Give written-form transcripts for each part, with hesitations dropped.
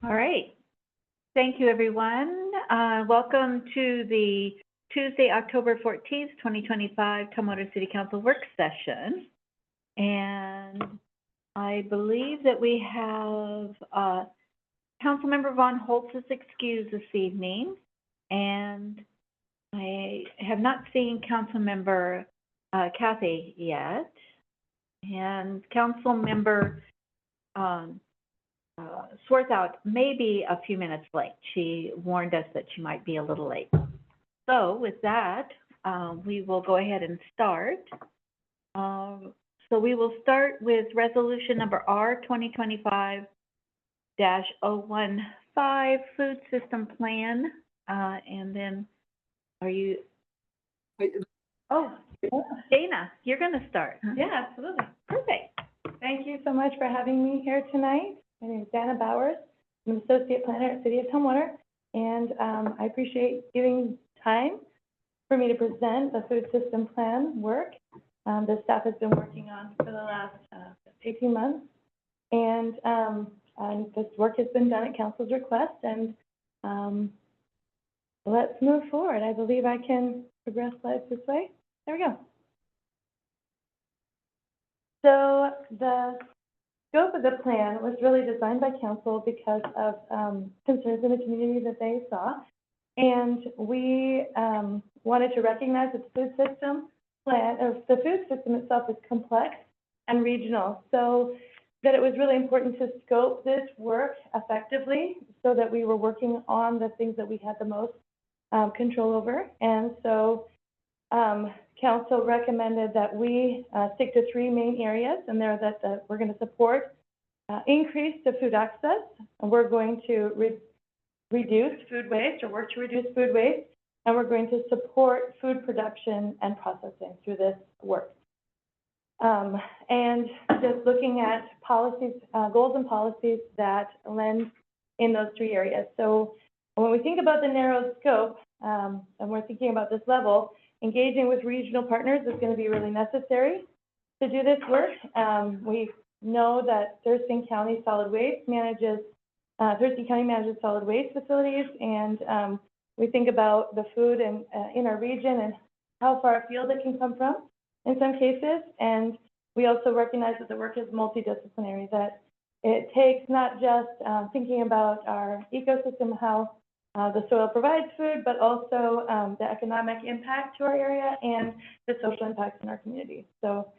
All right. Thank you, everyone. Welcome to the Tuesday, October 14th, 2025 Tumwater City Council work session. And I believe that we have Councilmember Von Holtz is excused this evening. And I have not seen Councilmember Kathy yet. And Councilmember Swarthout may be a few minutes late. She warned us that she might be a little late. So with that, we will go ahead and start. So we will start with resolution number R 2025-015, food system plan. And then are you? Oh, Dana, you're going to start. Huh? Yeah, absolutely. Perfect. Thank you so much for having me here tonight. My name is Dana Bowers. I'm an associate planner at City of Tumwater, and I appreciate giving time for me to present the food system plan work the staff has been working on for the last 18 months. And this work has been done at council's request, and let's move forward. I believe I can progress slides this way. There we go. So the scope of the plan was really designed by council because of concerns in the community that they saw. And we wanted to recognize that the food system plan, or the food system itself, is complex and regional. So that it was really important to scope this work effectively so that we were working on the things that we had the most control over. And so council recommended that we stick to three main areas, and they're that we're going to support increase the food access, and we're going to reduce food waste, or work to reduce food waste, and we're going to support food production and processing through this work. And just looking at policies, goals and policies that lend in those three areas. So when we think about the narrow scope, and we're thinking about this level, engaging with regional partners is going to be really necessary to do this work. We know that Thurston County Solid Waste manages, Thurston County manages solid waste facilities, and we think about the food in our region and how far afield it can come from in some cases. And we also recognize that the work is multidisciplinary, that it takes not just thinking about our ecosystem, how the soil provides food, but also the economic impact to our area and the social impacts in our community. So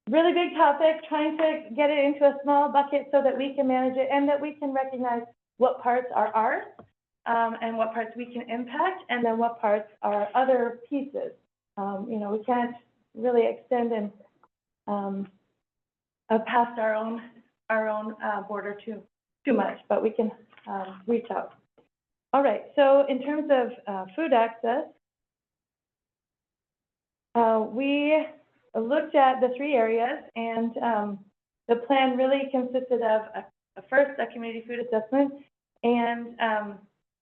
really big topic, trying to get it into a small bucket so that we can manage it and that we can recognize what parts are ours and what parts we can impact, and then what parts are other pieces. You know, we can't really extend and past our own border too much, but we can reach out. All right, so in terms of food access, we looked at the three areas, and the plan really consisted of first, a community food assessment, and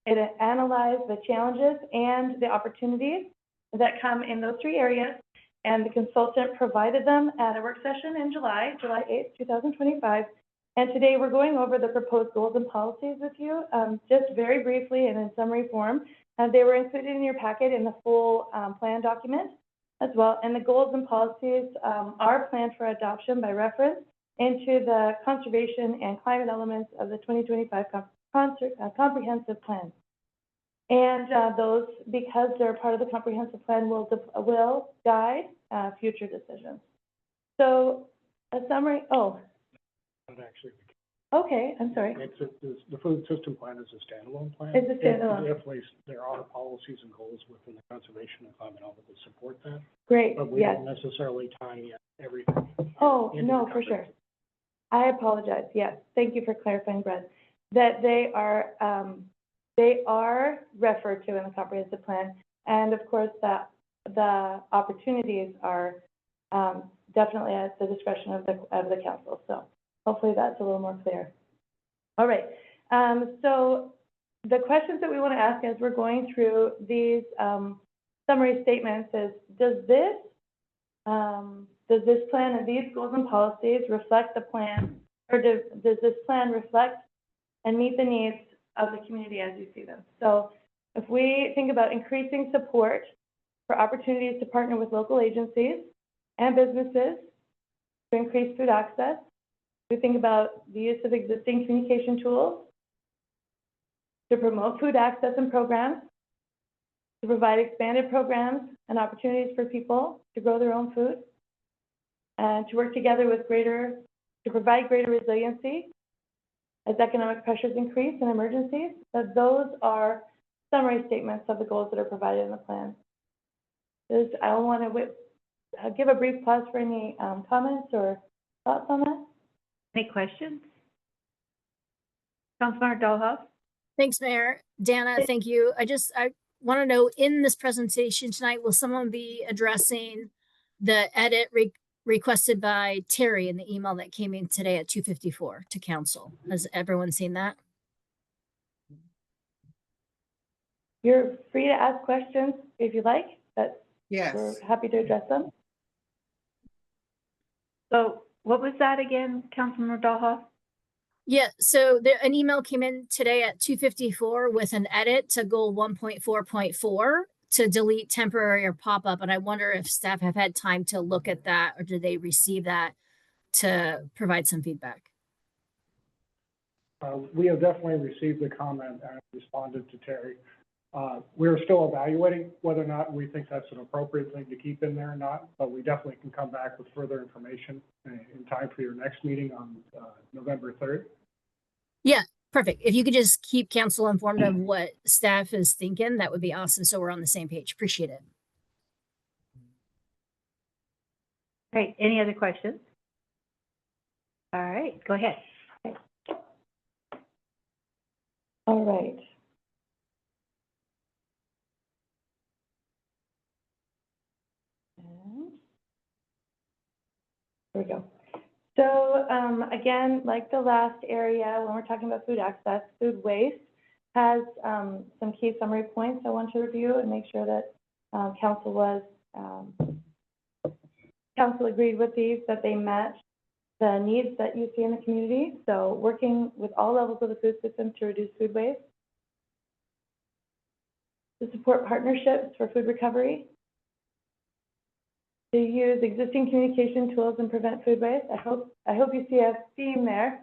it analyzed the challenges and the opportunities that come in those three areas, and the consultant provided them at a work session in July 8th, 2025. And today we're going over the proposed goals and policies with you, just very briefly and in summary form. They were included in your packet in the full plan document as well. And the goals and policies are planned for adoption by reference into the conservation and climate elements of the 2025 comprehensive plan. And those, because they're part of the comprehensive plan, will guide future decisions. So a summary, Not actually. Okay, I'm sorry. The food system plan is a standalone plan. It's a standalone. Definitely, there are policies and goals within the conservation and climate element that support that. Great, But we yes. don't necessarily tie in everything. Oh, into no, the for sure. comprehensive. I apologize, yes. Thank you for clarifying, Brett. That they are referred to in the comprehensive plan, and of course that the opportunities are definitely at the discretion of the council. So hopefully that's a little more clear. All right. So the questions that we want to ask as we're going through these summary statements is, does this plan and these goals and policies reflect the plan, or does this plan reflect and meet the needs of the community as you see them. So if we think about increasing support for opportunities to partner with local agencies and businesses to increase food access, we think about the use of existing communication tools to promote food access and programs, to provide expanded programs and opportunities for people to grow their own food, and to work together to provide greater resiliency as economic pressures increase and emergencies. So those are summary statements of the goals that are provided in the plan. I want to give a brief pause for any comments or thoughts on that. Any questions? Councilmember Dollhouse? Thanks, Mayor. Dana, thank you. I want to know, in this presentation tonight, will someone be addressing the edit requested by Terry in the email that came in today at 2:54 to council? Has everyone seen that? You're free to ask questions if you like, but Yes. we're happy to address them. So what was that again, Councilmember Dollhouse? Yeah, so an email came in today at 2:54 with an edit to goal 1.4.4 to delete temporary or pop-up. And I wonder if staff have had time to look at that, or did they receive that to provide some feedback? We have definitely received the comment and responded to Terry. We're still evaluating whether or not we think that's an appropriate thing to keep in there or not, but we definitely can come back with further information in time for your next meeting on November 3rd. Yeah, perfect. If you could just keep council informed of what staff is thinking, that would be awesome. So we're on the same page. Appreciate it. Great. Any other questions? All right, go ahead. All right. There we go. So again, like the last area, when we're talking about food access, food waste has some key summary points I want to review and make sure that council agreed with these, that they match the needs that you see in the community. So working with all levels of the food system to reduce food waste, to support partnerships for food recovery, to use existing communication tools and prevent food waste. I hope you see a theme there.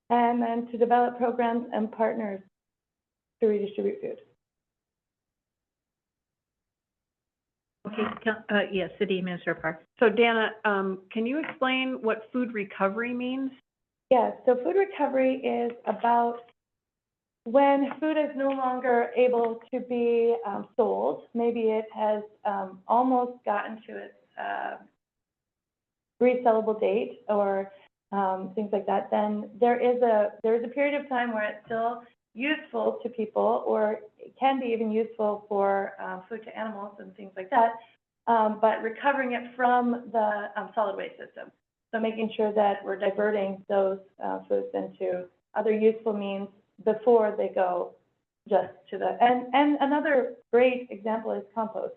And then to develop programs and partners to redistribute food. Okay, yes, City Administrator Parks. So Dana, can you explain what food recovery means? Yes, so food recovery is about when food is no longer able to be sold, maybe it has almost gotten to its resellable date or things like that, then there is a period of time where it's still useful to people, or it can be even useful for food to animals and things like that, but recovering it from the solid waste system. So making sure that we're diverting those foods into other useful means before they go just to the, and another great example is compost.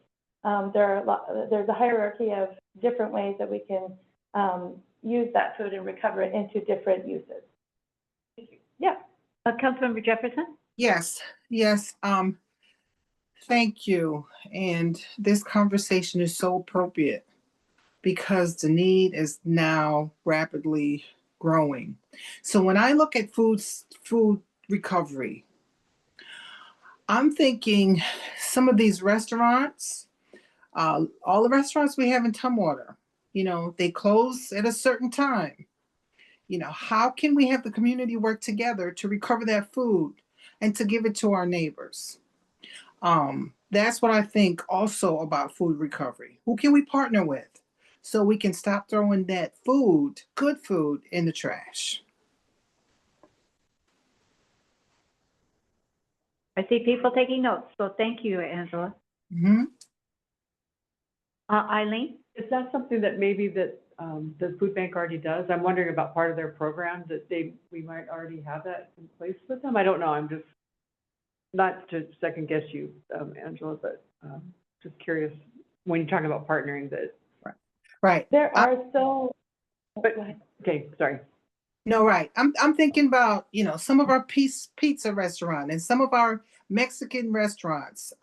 There's a hierarchy of different ways that we can use that food and recover it into different uses. Yeah. Councilmember Jefferson? Yes. Thank you. And this conversation is so appropriate because the need is now rapidly growing. So when I look at food recovery, I'm thinking some of these restaurants, all the restaurants we have in Tumwater, they close at a certain time. How can we have the community work together to recover that food and to give it to our neighbors? That's what I think also about food recovery. Who can we partner with so we can stop throwing that food, good food, in the trash? I see people taking notes, so thank you, Angela. Mm-hmm. Eileen? Is that something that maybe the food bank already does? I'm wondering about part of their program that we might already have that in place with them. I don't know. I'm just not to second guess you, Angela, but just curious when you're talking about partnering that. Right. There are so. But okay, sorry. No, right. I'm thinking about, you know, some of our pizza restaurant and some of our Mexican restaurants.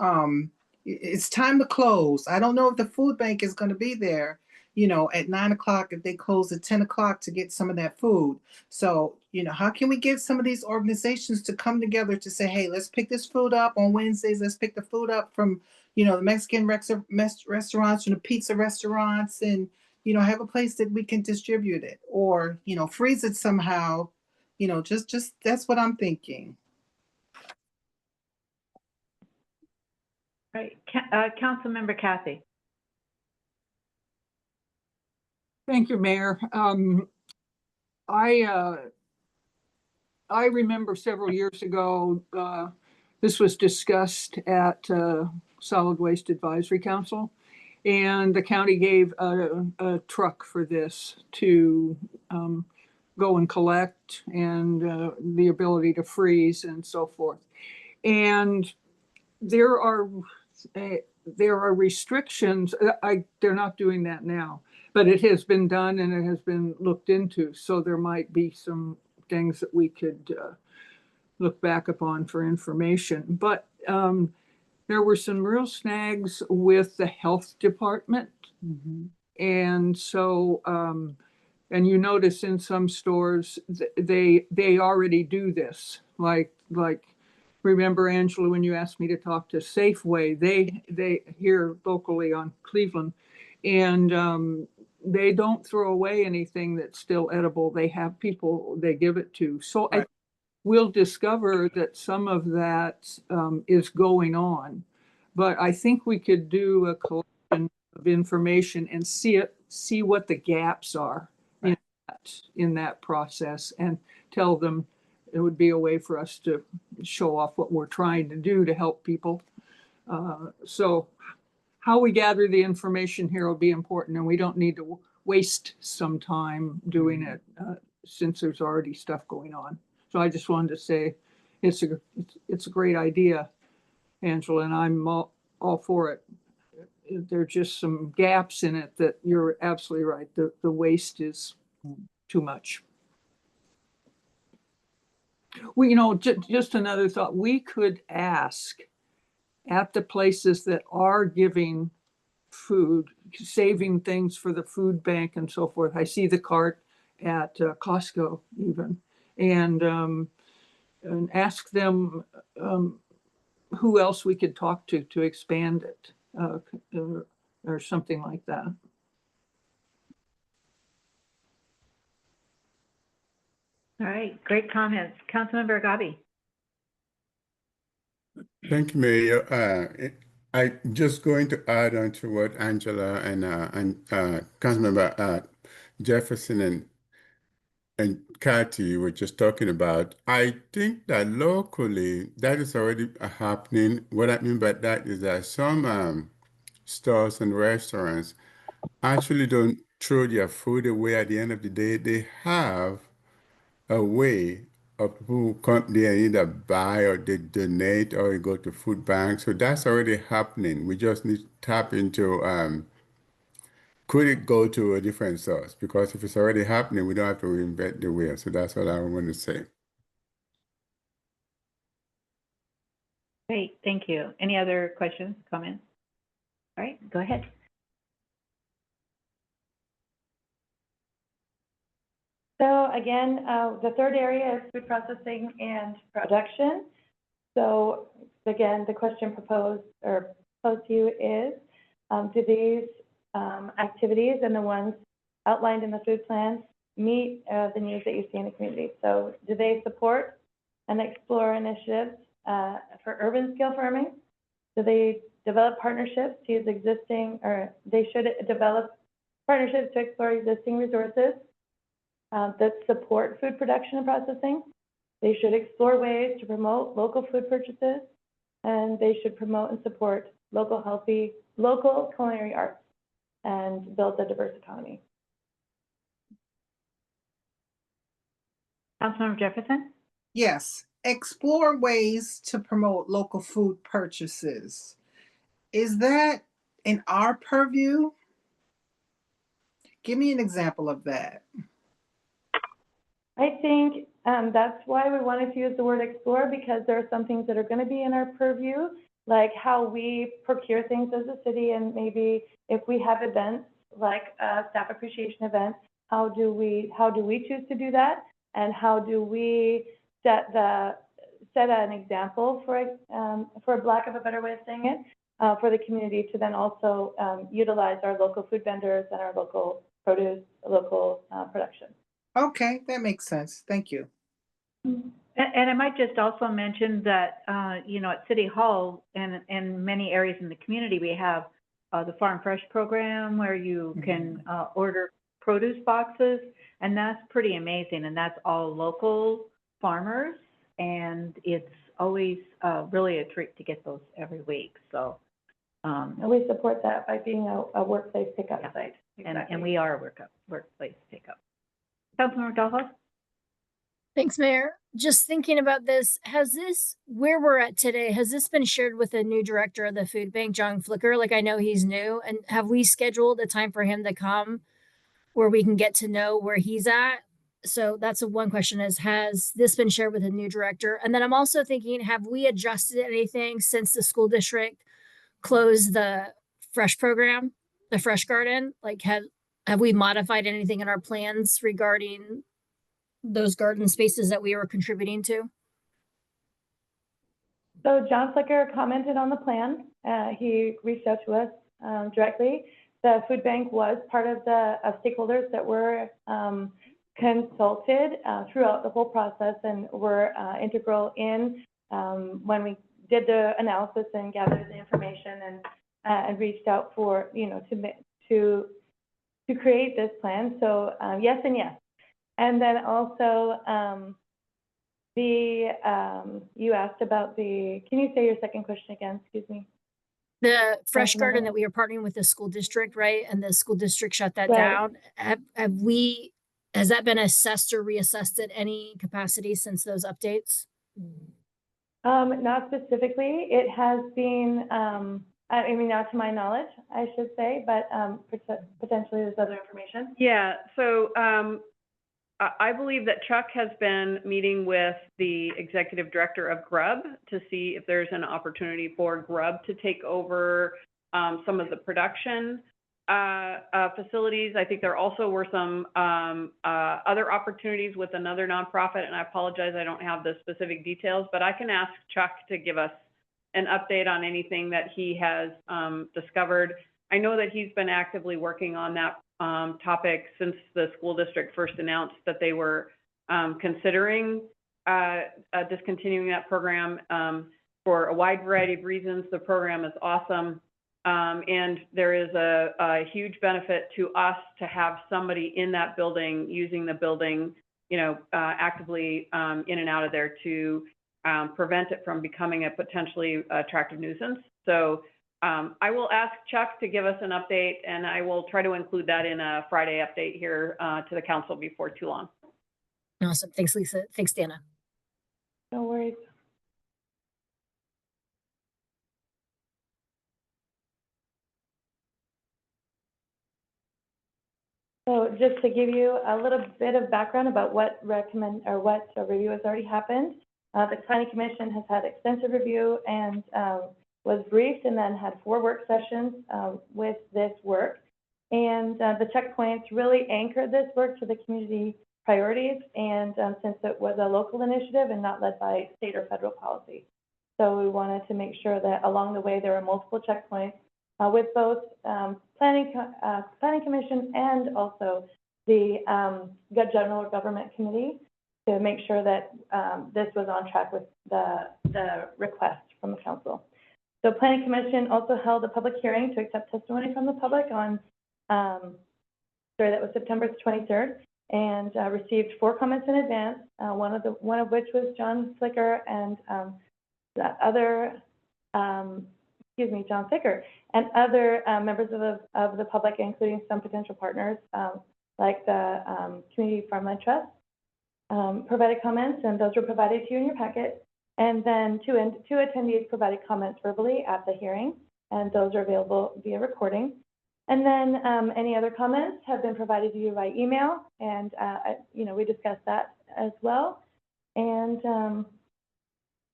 It's time to close. I don't know if the food bank is going to be there, you know, at 9 o'clock if they close at 10 o'clock to get some of that food. So, you know, how can we get some of these organizations to come together to say, hey, let's pick this food up on Wednesdays. Let's pick the food up from, you know, the Mexican restaurants and the pizza restaurants, and you know, have a place that we can distribute it, or, you know, freeze it somehow, you know, just that's what I'm thinking. Right, Councilmember Kathy. Thank you, Mayor. I remember several years ago, this was discussed at Solid Waste Advisory Council, and the county gave a truck for this to go and collect, and the ability to freeze and so forth. And there are restrictions. They're not doing that now, but it has been done and it has been looked into. So there might be some things that we could look back upon for information. But there were some real snags with the health department. And so, and you notice in some stores, they already do this. Like, remember, Angela, when you asked me to talk to Safeway, they here locally on Cleveland, and they don't throw away anything that's still edible. They have people they give it to. So Right. we'll discover that some of that is going on. But I think we could do a collection of information and see what the gaps are in that process, and tell them it would be a way for us to show off what we're trying to do to help people. So how we gather the information here will be important, and we don't need to waste some time doing it since there's already stuff going on. So I just wanted to say it's a great idea, Angela, and I'm all for it. There are just some gaps in it that you're absolutely right. The waste is too much. Well, you know, just another thought. We could ask at the places that are giving food, saving things for the food bank and so forth. I see the cart at Costco even, and ask them who else we could talk to expand it, or something like that. All right, great comments. Councilmember Agabi. Thank you, Mayor. I'm just going to add on to what Angela and Councilmember Jefferson and Kathy were just talking about. I think that locally that is already happening. What I mean by that is that some stores and restaurants actually don't throw their food away at the end of the day. They have a way of who come there and either buy or they donate or go to food banks. So that's already happening. We just need to tap into could it go to a different source? Because if it's already happening, we don't have to reinvent the wheel. So that's what I want to say. Great, thank you. Any other questions, comments? All right, go ahead. So again, the third area is food processing and production. So again, the question posed to you is, do these activities and the ones outlined in the food plans meet the needs that you see in the community? So do they support and explore initiatives for urban scale farming? Do they develop partnerships to use existing, or they should develop partnerships to explore existing resources that support food production and processing? They should explore ways to promote local food purchases, and they should promote and support local culinary arts and build a diverse economy. Councilmember Jefferson? Yes, explore ways to promote local food purchases. Is that in our purview? Give me an example of that. I think that's why we wanted to use the word explore, because there are some things that are going to be in our purview, like how we procure things as a city, and maybe if we have events like a staff appreciation event, how do we choose to do that, and how do we set an example for lack of a better way of saying it, for the community to then also utilize our local food vendors and our local produce, local production. Okay, that makes sense. Thank you. And I might just also mention that, you know, at City Hall and many areas in the community, we have the Farm Fresh program where you can order produce boxes, and that's pretty amazing. And that's all local farmers, and it's always really a treat to get those every week. So, And we support that by being a workplace pickup Yeah. site. and we are a workplace pickup. Councilmember Dalhoff? Thanks, Mayor. Just thinking about this, where we're at today, has this been shared with the new director of the food bank, John Flicker? Like, I know he's new, and have we scheduled a time for him to come where we can get to know where he's at? So that's one question, is has this been shared with the new director? And then I'm also thinking, have we adjusted anything since the school district closed the Fresh program, the Fresh Garden? Like, have we modified anything in our plans regarding those garden spaces that we were contributing to? So John Flicker commented on the plan. He reached out to us directly. The food bank was part of the stakeholders that were consulted throughout the whole process, and were integral in when we did the analysis and gathered the information, and reached out for, you know, to create this plan. So yes and yes. And then also, you asked about can you say your second question again? Excuse me. The Fresh Councilmember. Garden that we were partnering with the school district, right? And the school district shut that Right. down. Has that been assessed or reassessed at any capacity since those updates? Not specifically. It has been, I mean, not to my knowledge, I should say, but potentially there's other information. Yeah, so I believe that Chuck has been meeting with the executive director of Grub to see if there's an opportunity for Grub to take over some of the production facilities. I think there also were some other opportunities with another nonprofit, and I apologize, I don't have the specific details, but I can ask Chuck to give us an update on anything that he has discovered. I know that he's been actively working on that topic since the school district first announced that they were considering discontinuing that program for a wide variety of reasons. The program is awesome, and there is a huge benefit to us to have somebody in that building, using the building, you know, actively in and out of there to prevent it from becoming a potentially attractive nuisance. So I will ask Chuck to give us an update, and I will try to include that in a Friday update here to the council before too long. Awesome. Thanks, Lisa. Thanks, Dana. No worries. So just to give you a little bit of background about what review has already happened, the Planning Commission has had extensive review and was briefed, and then had 4 work sessions with this work. And the checkpoints really anchored this work to the community priorities, and since it was a local initiative and not led by state or federal policy. So we wanted to make sure that along the way there were multiple checkpoints with both Planning Commission and also the General Government Committee, to make sure that this was on track with the request from the council. So Planning Commission also held a public hearing to accept testimony from the public on, that was September 23rd, and received 4 comments in advance, one of which was John Flicker, and John Ficker, and other members of the public, including some potential partners, like the Community Farmland Trust, provided comments, and those were provided to you in your packet. And then 2 attendees provided comments verbally at the hearing, and those are available via recording. And then any other comments have been provided to you by email, and we discussed that as well. And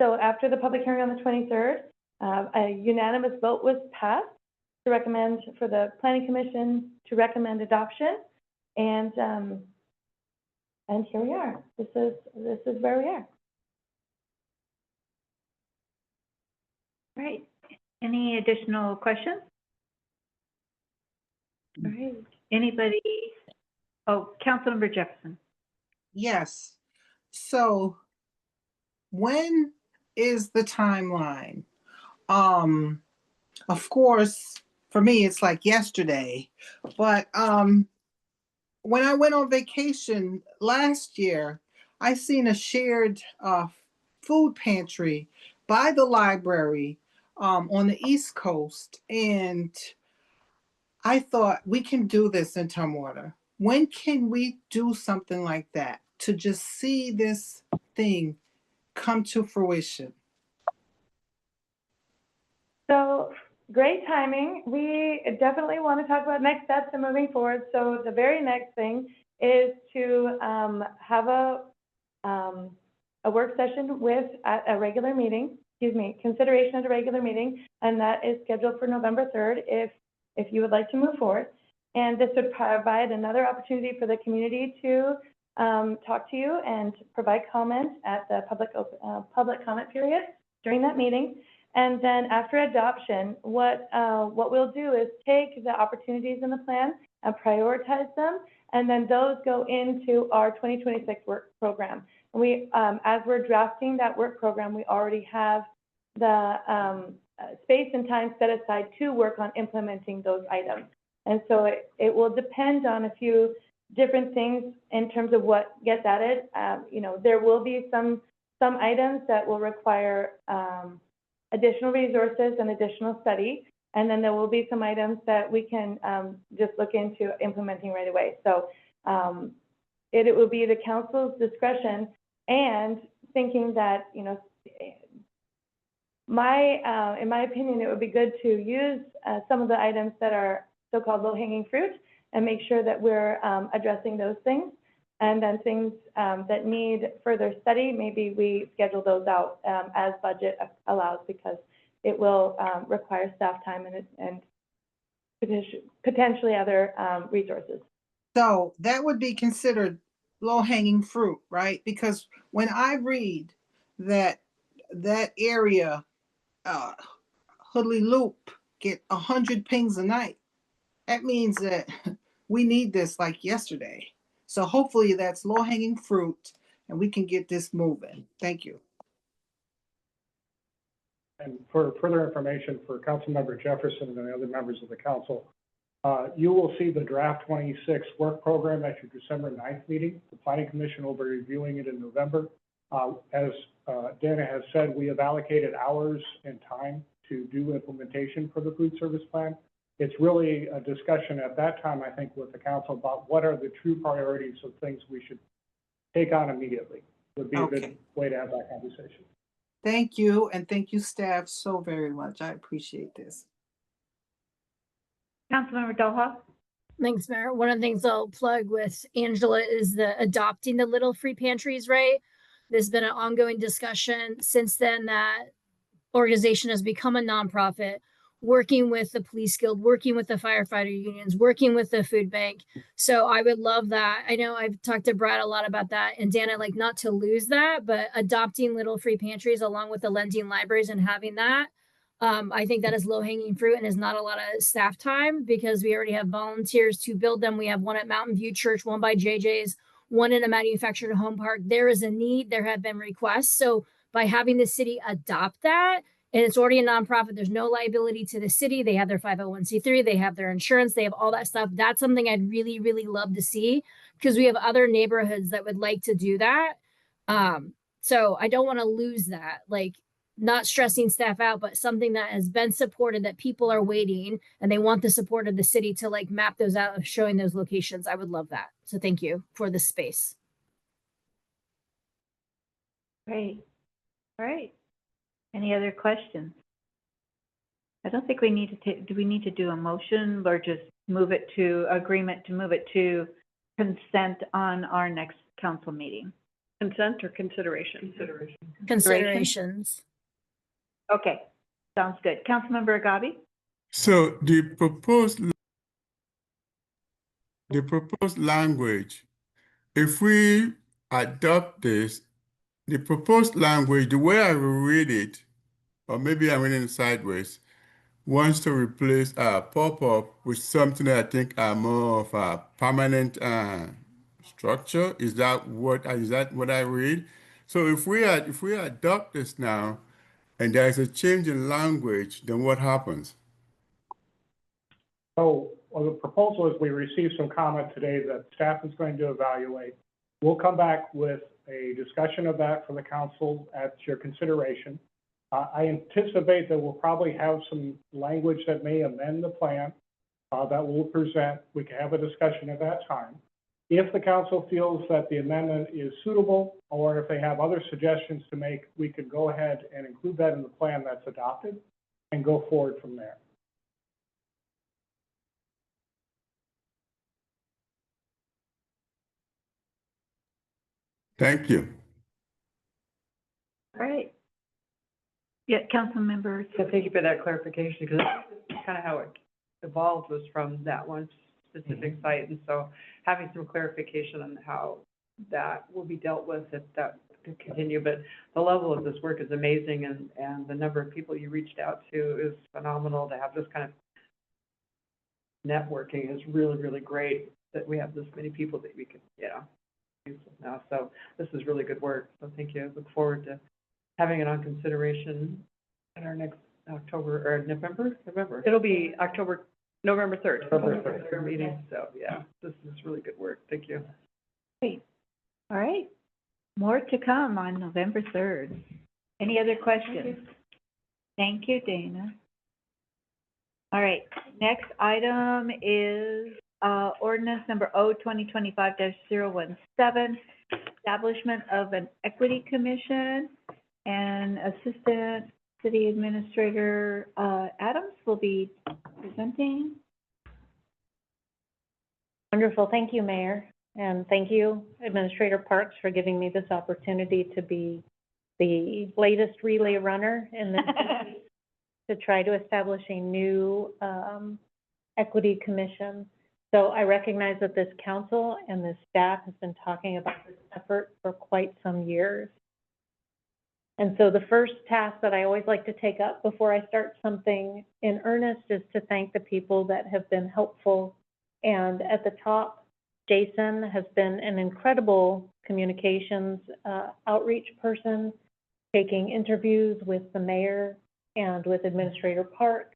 so after the public hearing on the 23rd, a unanimous vote was passed to recommend for the Planning Commission to recommend adoption, and here we are. This is where we are. All right. Any additional questions? All right. Anybody? Oh, Councilmember Jefferson. Yes. So when is the timeline? Of course, for me, it's like yesterday, but when I went on vacation last year, I seen a shared food pantry by the library on the East Coast, and I thought we can do this in Tumwater. When can we do something like that to just see this thing come to fruition? So great timing. We definitely want to talk about next steps and moving forward. So the very next thing is to have a work session with a regular meeting, consideration at a regular meeting, and that is scheduled for November 3rd if you would like to move forward. And this would provide another opportunity for the community to talk to you and provide comments at the public comment period during that meeting. And then after adoption, what we'll do is take the opportunities in the plan and prioritize them, and then those go into our 2026 work program. And we, as we're drafting that work program, we already have the space and time set aside to work on implementing those items. And so it will depend on a few different things in terms of what gets added. There will be some items that will require additional resources and additional study, and then there will be some items that we can just look into implementing right away. So it will be the council's discretion, and thinking that, in my opinion, it would be good to use some of the items that are so-called low-hanging fruit and make sure that we're addressing those things. And then things that need further study, maybe we schedule those out as budget allows, because it will require staff time and potentially other resources. So that would be considered low-hanging fruit, right? Because when I read that area, Hoodley Loop, get 100 pings a night, that means that we need this like yesterday. So hopefully that's low-hanging fruit and we can get this moving. Thank you. And for further information for Councilmember Jefferson and the other members of the council, you will see the draft 26 work program at your December 9th meeting. The Planning Commission will be reviewing it in November. As Dana has said, we have allocated hours and time to do implementation for the food service plan. It's really a discussion at that time, I think, with the council about what are the true priorities of things we should take on immediately. Would be a good way to have that conversation. Thank you, and thank you, staff, so very much. I appreciate this. Councilmember Doha. Thanks, Mayor. One of the things I'll plug with Angela is the adopting the little free pantries, right? There's been an ongoing discussion since then that organization has become a nonprofit, working with the police guild, working with the firefighter unions, working with the food bank. So I would love that. I know I've talked to Brad a lot about that, and Dana, like, not to lose that, but adopting little free pantries along with the lending libraries and having that, I think that is low-hanging fruit and is not a lot of staff time, because we already have volunteers to build them. We have one at Mountain View Church, one by JJ's, one in a manufactured home park. There is a need. There have been requests. So by having the city adopt that, and it's already a nonprofit, there's no liability to the city. They have their 501c3, they have their insurance, they have all that stuff. That's something I'd really, really love to see, because we have other neighborhoods that would like to do that. So I don't want to lose that, like, not stressing staff out, but something that has been supported, that people are waiting and they want the support of the city to, like, map those out of showing those locations. I would love that. So thank you for the space. Great. All right. Any other questions? I don't think we need to do we need to do a motion or just move it to agreement to move it to consent on our next council meeting. Consent or consideration? Considerations. Okay, sounds good. Councilmember Agabi? So the proposed language, if we adopt this, the proposed language, the way I read it, or maybe I'm reading it sideways, wants to replace pop-up with something that I think are more of a permanent structure. Is that what I read? So if we adopt this now, and there is a change in language, then what happens? So, well, the proposal is we received some comment today that staff is going to evaluate. We'll come back with a discussion of that for the council at your consideration. I anticipate that we'll probably have some language that may amend the plan that we'll present. We can have a discussion at that time. If the council feels that the amendment is suitable, or if they have other suggestions to make, we could go ahead and include that in the plan that's adopted and go forward from there. Thank you. All right. Yeah, Councilmember. So thank you for that clarification, because that's kind of how it evolved, was from that one specific site. And so having some clarification on how that will be dealt with, if that could continue. But the level of this work is amazing, and the number of people you reached out to is phenomenal. To have this kind of networking is really, really great, that we have this many people that we could, use now. So this is really good work. So thank you. I look forward to having it on consideration at our next November. It'll be November 3rd. November 3rd. Meeting. So yeah, this is really good work. Thank you. Great. All right. More to come on November 3rd. Any other questions? Thank you, Dana. All right, next item is ordinance number O-2025-017, establishment of an equity commission, and Assistant City Administrator Adams will be presenting. Wonderful. Thank you, Mayor. And thank you, Administrator Parks, for giving me this opportunity to be the latest relay runner in this to try to establish a new equity commission. So I recognize that this council and this staff has been talking about this effort for quite some years. And so the first task that I always like to take up before I start something in earnest is to thank the people that have been helpful. And at the top, Jason has been an incredible communications outreach person, taking interviews with the mayor and with Administrator Park.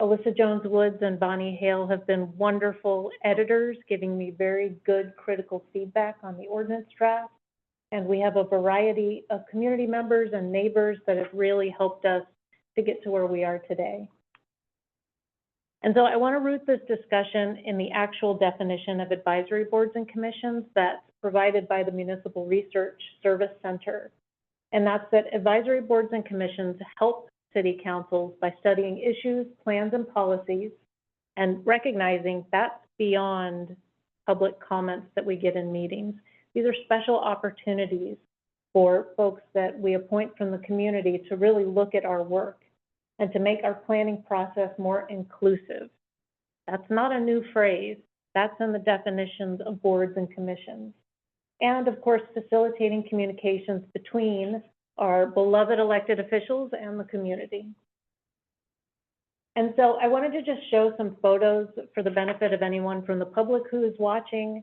Alyssa Jones-Woods and Bonnie Hale have been wonderful editors, giving me very good critical feedback on the ordinance draft. And we have a variety of community members and neighbors that have really helped us to get to where we are today. And so I want to root this discussion in the actual definition of advisory boards and commissions that's provided by the Municipal Research Service Center. And that's that advisory boards and commissions help city councils by studying issues, plans, and policies, and recognizing that's beyond public comments that we get in meetings. These are special opportunities for folks that we appoint from the community to really look at our work and to make our planning process more inclusive. That's not a new phrase. That's in the definitions of boards and commissions. And of course, facilitating communications between our beloved elected officials and the community. And so I wanted to just show some photos for the benefit of anyone from the public who is watching.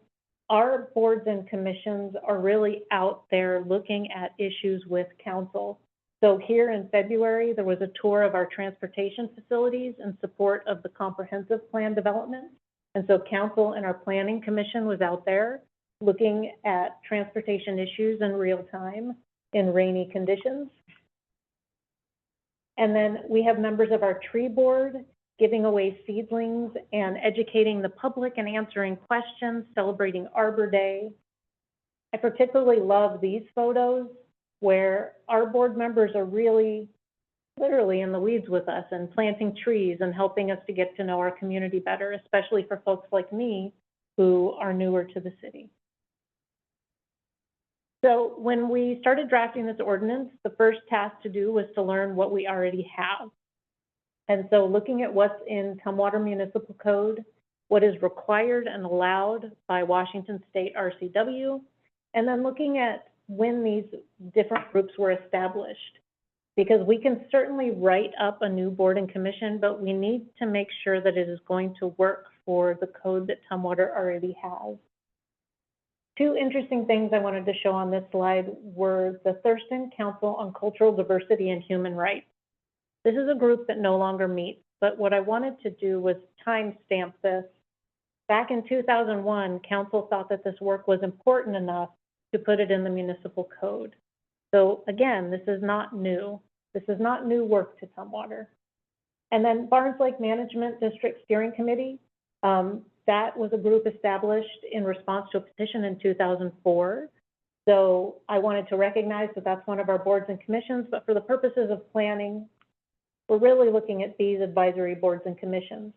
Our boards and commissions are really out there looking at issues with council. So here in February, there was a tour of our transportation facilities in support of the comprehensive plan development. And so council and our planning commission was out there looking at transportation issues in real time in rainy conditions. And then we have members of our tree board giving away seedlings and educating the public and answering questions, celebrating Arbor Day. I particularly love these photos where our board members are really literally in the weeds with us and planting trees and helping us to get to know our community better, especially for folks like me who are newer to the city. So when we started drafting this ordinance, the first task to do was to learn what we already have. And so looking at what's in Tumwater Municipal Code, what is required and allowed by Washington State RCW, and then looking at when these different groups were established. Because we can certainly write up a new board and commission, but we need to make sure that it is going to work for the code that Tumwater already has. Two interesting things I wanted to show on this slide were the Thurston Council on Cultural Diversity and Human Rights. This is a group that no longer meets, but what I wanted to do was timestamp this. Back in 2001, council thought that this work was important enough to put it in the municipal code. So again, this is not new. This is not new work to Tumwater. And then Barnes Lake Management District Steering Committee, that was a group established in response to a petition in 2004. So I wanted to recognize that that's one of our boards and commissions, but for the purposes of planning, we're really looking at these advisory boards and commissions.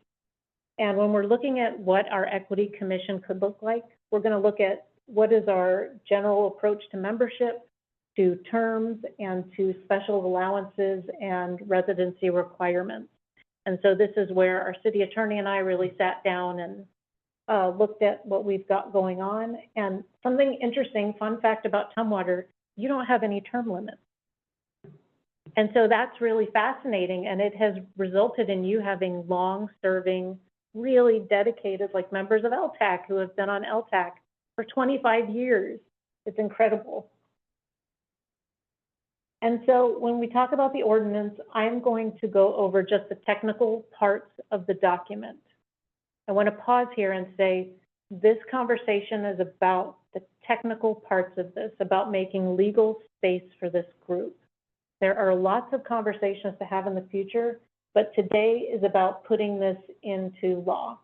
And when we're looking at what our equity commission could look like, we're going to look at what is our general approach to membership, to terms, and to special allowances and residency requirements. And so this is where our city attorney and I really sat down and looked at what we've got going on. And something interesting, fun fact about Tumwater, you don't have any term limits. And so that's really fascinating, and it has resulted in you having long-serving, really dedicated, like members of LTAC who have been on LTAC for 25 years. It's incredible. And so when we talk about the ordinance, I'm going to go over just the technical parts of the document. I want to pause here and say, this conversation is about the technical parts of this, about making legal space for this group. There are lots of conversations to have in the future, but today is about putting this into law.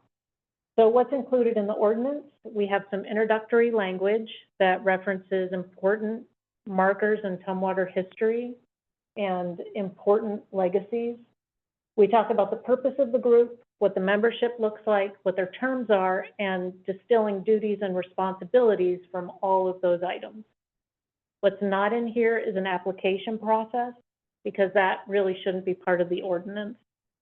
So what's included in the ordinance? We have some introductory language that references important markers in Tumwater history and important legacies. We talk about the purpose of the group, what the membership looks like, what their terms are, and distilling duties and responsibilities from all of those items. What's not in here is an application process, because that really shouldn't be part of the ordinance.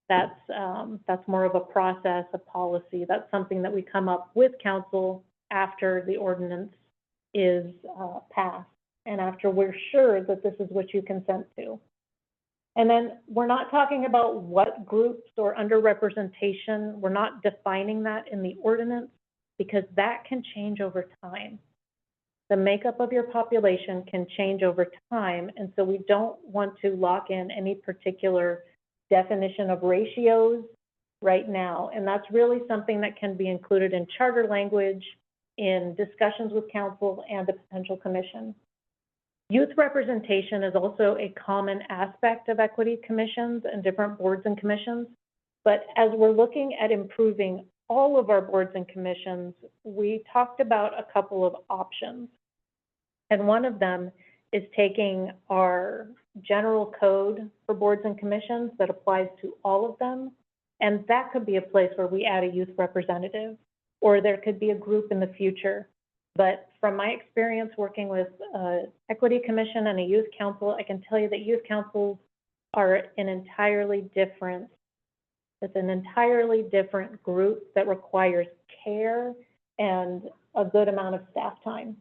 That's more of a process, a policy. That's something that we come up with council after the ordinance is passed and after we're sure that this is what you consent to. And then we're not talking about what groups or underrepresentation. We're not defining that in the ordinance, because that can change over time. The makeup of your population can change over time, and so we don't want to lock in any particular definition of ratios right now. And that's really something that can be included in charter language, in discussions with council and the potential commission. Youth representation is also a common aspect of equity commissions and different boards and commissions. But as we're looking at improving all of our boards and commissions, we talked about a couple of options. And one of them is taking our general code for boards and commissions that applies to all of them. And that could be a place where we add a youth representative, or there could be a group in the future. But from my experience working with equity commission and a youth council, I can tell you that youth councils are an entirely different, it's an entirely different group that requires care and a good amount of staff time.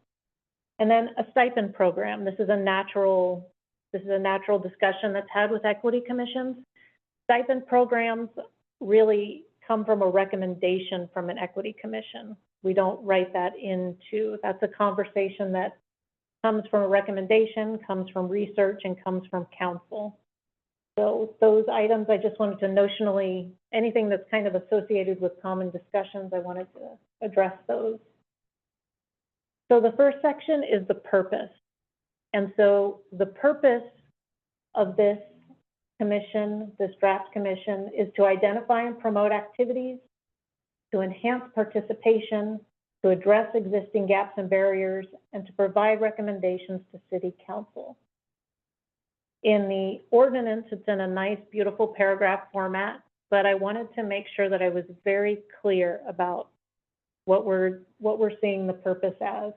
And then a stipend program. This is a natural discussion that's had with equity commissions. Stipend programs really come from a recommendation from an equity commission. We don't write that into, that's a conversation that comes from a recommendation, comes from research, and comes from council. So those items, I just wanted to notionally, anything that's kind of associated with common discussions, I wanted to address those. So the first section is the purpose. And so the purpose of this commission, this draft commission, is to identify and promote activities, to enhance participation, to address existing gaps and barriers, and to provide recommendations to City Council. In the ordinance, it's in a nice, beautiful paragraph format, but I wanted to make sure that I was very clear about what we're seeing the purpose as.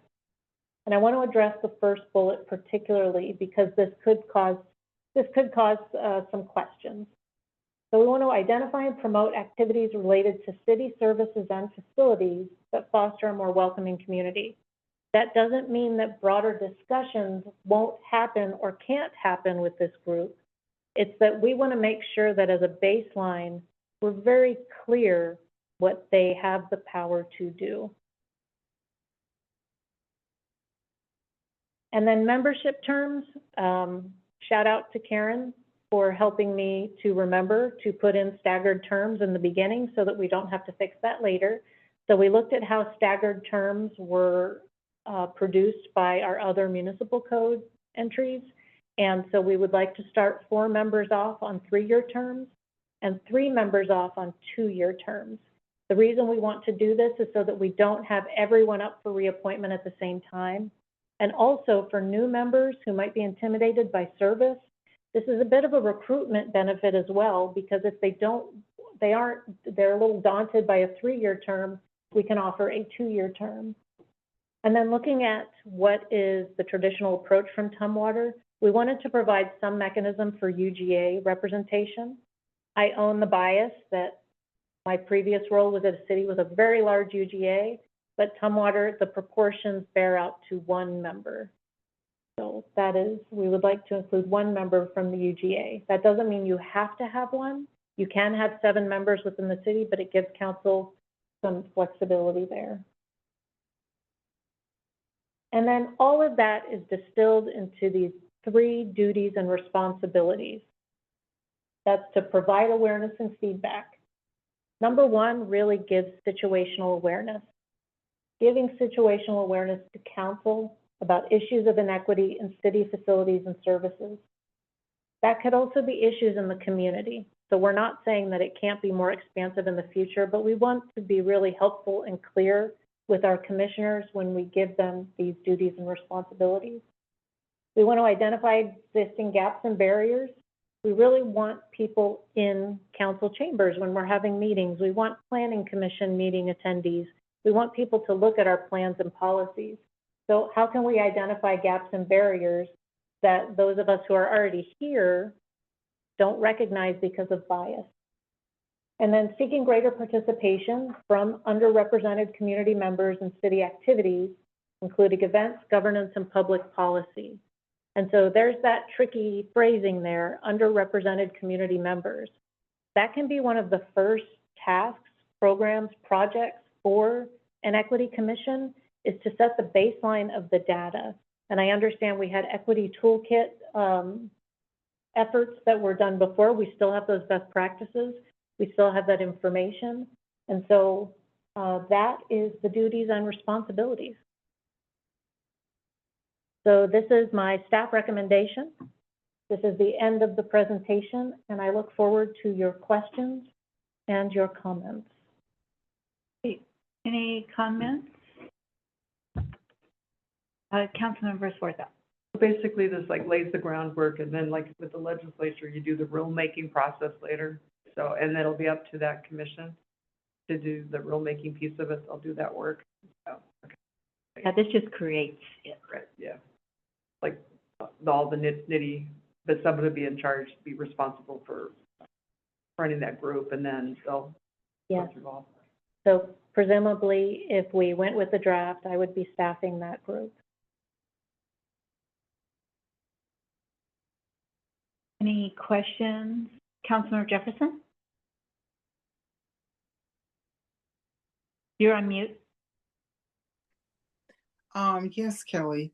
And I want to address the first bullet particularly because this could cause some questions. So we want to identify and promote activities related to city services and facilities that foster a more welcoming community. That doesn't mean that broader discussions won't happen or can't happen with this group. It's that we want to make sure that as a baseline, we're very clear what they have the power to do. And then membership terms, shout out to Karen for helping me to remember to put in staggered terms in the beginning so that we don't have to fix that later. So we looked at how staggered terms were produced by our other municipal code entries. And so we would like to start 4 members off on 3-year terms and 3 members off on 2-year terms. The reason we want to do this is so that we don't have everyone up for reappointment at the same time. And also for new members who might be intimidated by service, this is a bit of a recruitment benefit as well, because if they're a little daunted by a 3-year term, we can offer a 2-year term. And then looking at what is the traditional approach from Tumwater, we wanted to provide some mechanism for UGA representation. I own the bias that my previous role was at a city with a very large UGA, but Tumwater, the proportions bear out to 1 member. So that is, we would like to include 1 member from the UGA. That doesn't mean you have to have 1. You can have 7 members within the city, but it gives council some flexibility there. And then all of that is distilled into these 3 duties and responsibilities. That's to provide awareness and feedback. Number 1 really gives situational awareness. Giving situational awareness to council about issues of inequity in city facilities and services. That could also be issues in the community. So we're not saying that it can't be more expansive in the future, but we want to be really helpful and clear with our commissioners when we give them these duties and responsibilities. We want to identify existing gaps and barriers. We really want people in council chambers when we're having meetings. We want planning commission meeting attendees. We want people to look at our plans and policies. So how can we identify gaps and barriers that those of us who are already here don't recognize because of bias? And then seeking greater participation from underrepresented community members in city activities, including events, governance, and public policy. And so there's that tricky phrasing there, underrepresented community members. That can be one of the first tasks, programs, projects for an equity commission, is to set the baseline of the data. And I understand we had equity toolkit efforts that were done before. We still have those best practices. We still have that information. And so that is the duties and responsibilities. So this is my staff recommendation. This is the end of the presentation, and I look forward to your questions and your comments. Any comments? Councilmember Swarthout. Basically, this like lays the groundwork, and then like with the legislature, you do the rulemaking process later. So, and then it'll be up to that commission to do the rulemaking piece of it. They'll do that work. So, okay. Yeah, this just creates it. Right, yeah. Like all the nitty, but someone would be in charge, be responsible for running that group, and then they'll Yes. go through all. So presumably, if we went with the draft, I would be staffing that group. Any questions? Councilmember Jefferson? You're on mute. Yes, Kelly.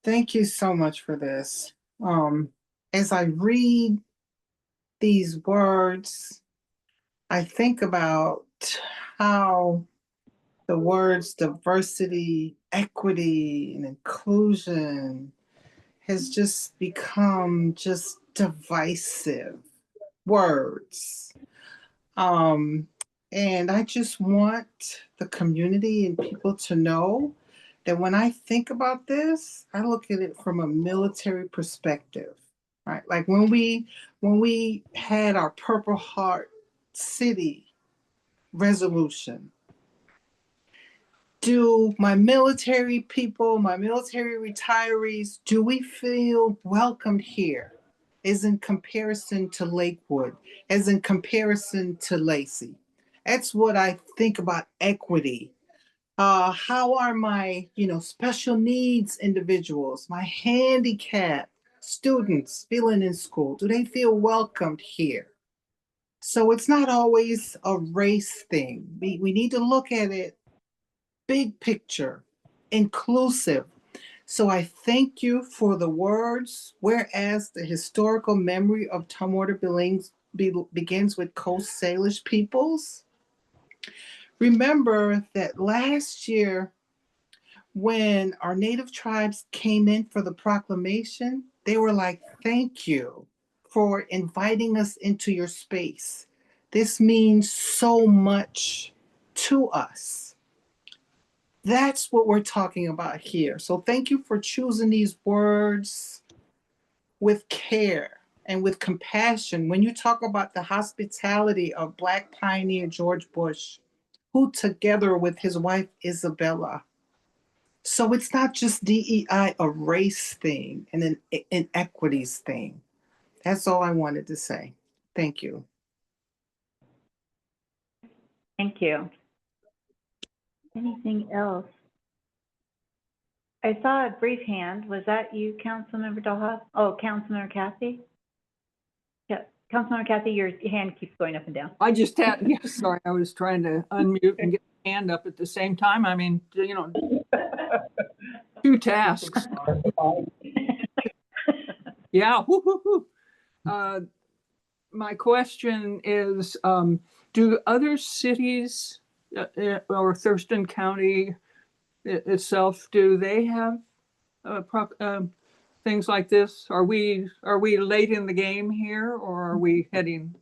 Thank you so much for this. As I read these words, I think about how the words diversity, equity, and inclusion has just become just divisive words. And I just want the community and people to know that when I think about this, I look at it from a military perspective, right? Like when we had our Purple Heart City resolution, do my military people, my military retirees, do we feel welcomed here? Is in comparison to Lakewood, as in comparison to Lacey. That's what I think about equity. How are my, special needs individuals, my handicapped students feeling in school? Do they feel welcomed here? So it's not always a race thing. We need to look at it big picture, inclusive. So I thank you for the words, whereas the historical memory of Tumwater begins with Coast Salish peoples. Remember that last year, when our native tribes came in for the proclamation, they were like, thank you for inviting us into your space. This means so much to us. That's what we're talking about here. So thank you for choosing these words with care and with compassion. When you talk about the hospitality of Black pioneer George Bush, who together with his wife Isabella. So it's not just DEI, a race thing and an inequities thing. That's all I wanted to say. Thank you. Thank you. Anything else? I saw a brief hand. Was that you, Councilmember Doha? Oh, Councilmember Kathy? Yeah, Councilmember Kathy, your hand keeps going up and down. I just had, yeah, sorry, I was trying to unmute and get my hand up at the same time. I mean, two tasks. Yeah, whoo, whoo, whoo. My question is, do other cities or Thurston County itself, do they have things like this? Are we late in the game here, or are we heading?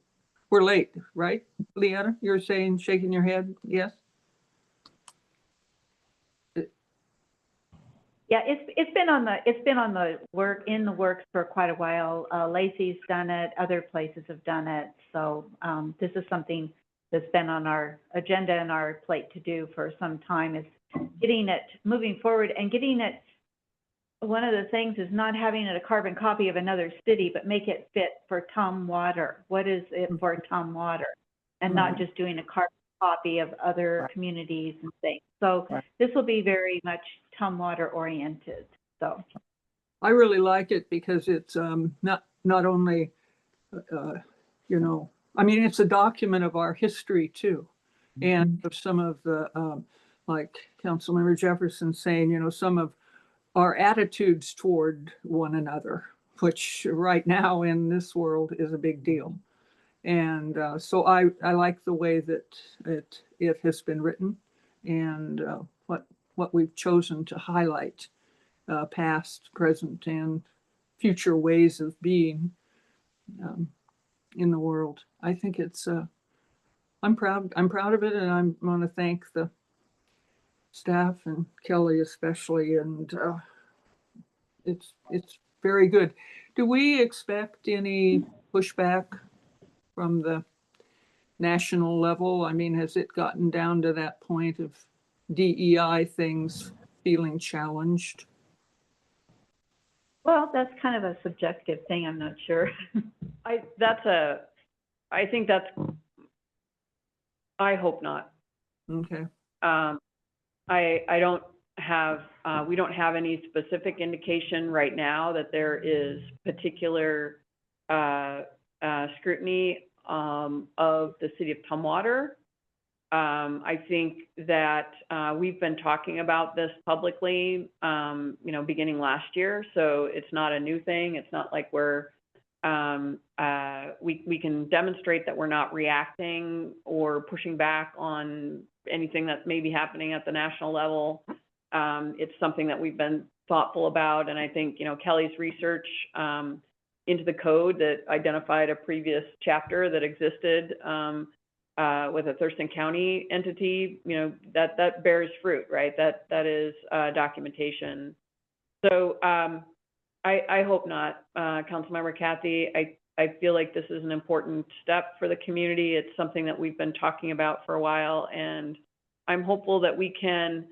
We're late, right, Leanna? You're saying, shaking your head, yes? Yeah, it's been on the works for quite a while. Lacey's done it, other places have done it. So this is something that's been on our agenda and our plate to do for some time, is getting it moving forward and getting it. One of the things is not having it a carbon copy of another city, but make it fit for Tumwater. What is it for Tumwater? And not just doing a carbon copy of other communities and things. So this will be very much Tumwater oriented. So I really like it because it's not only I mean, it's a document of our history too, and of some of the like Councilmember Jefferson saying, some of our attitudes toward one another, which right now in this world is a big deal. And so I like the way that it has been written, and what we've chosen to highlight, past, present, and future ways of being in the world. I think it's I'm proud of it, and I want to thank the staff and Kelly especially, and it's very good. Do we expect any pushback from the national level? I mean, has it gotten down to that point of DEI things feeling challenged? well, that's kind of a subjective thing. I'm not sure. I hope not. Okay. I don't have, we don't have any specific indication right now that there is particular scrutiny of the city of Tumwater. I think that we've been talking about this publicly, beginning last year. So it's not a new thing. It's not like we can demonstrate that we're not reacting or pushing back on anything that's maybe happening at the national level. It's something that we've been thoughtful about. And I think, Kelly's research into the code that identified a previous chapter that existed with a Thurston County entity, that bears fruit, right? That is documentation. So I I hope not, Councilmember Kathy. I feel like this is an important step for the community. It's something that we've been talking about for a while, and I'm hopeful that we can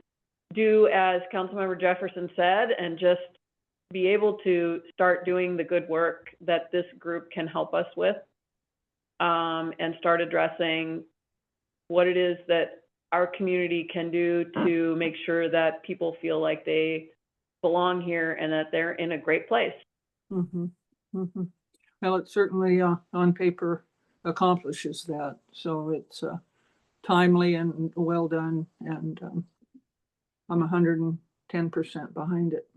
do as Councilmember Jefferson said, and just be able to start doing the good work that this group can help us with, and start addressing what it is that our community can do to make sure that people feel like they belong here and that they're in a great place. Mhm, mhm. Well, it certainly, on paper accomplishes that, so it's, timely and well done, and, I'm 110% behind it.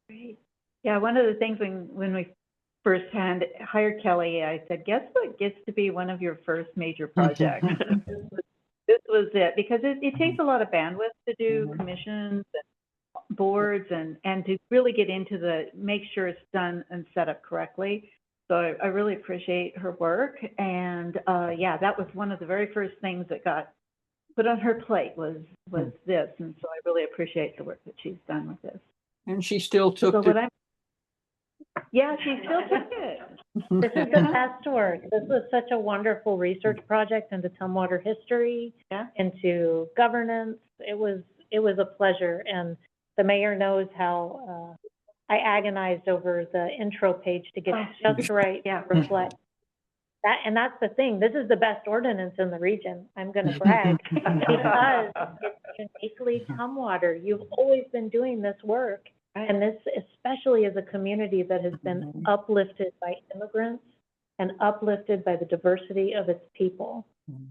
Great. Yeah, one of the things when we first hired Kelly, I said, guess what gets to be one of your first major projects? This was it, because it takes a lot of bandwidth to do commissions and boards and to really get into make sure it's done and set up correctly. So I really appreciate her work. And yeah, that was one of the very first things that got put on her plate was this. And so I really appreciate the work that she's done with this. And she still took So the, yeah, she still took it. This is the best work. This was such a wonderful research project into Tumwater history, Yeah. into governance. It was a pleasure, and the mayor knows how I agonized over the intro page to get it just right Yeah. to reflect that. And that's the thing. This is the best ordinance in the region. I'm going to brag because it's uniquely Tumwater. You've always been doing this work. And this, especially as a community that has been uplifted by immigrants and uplifted by the diversity of its people.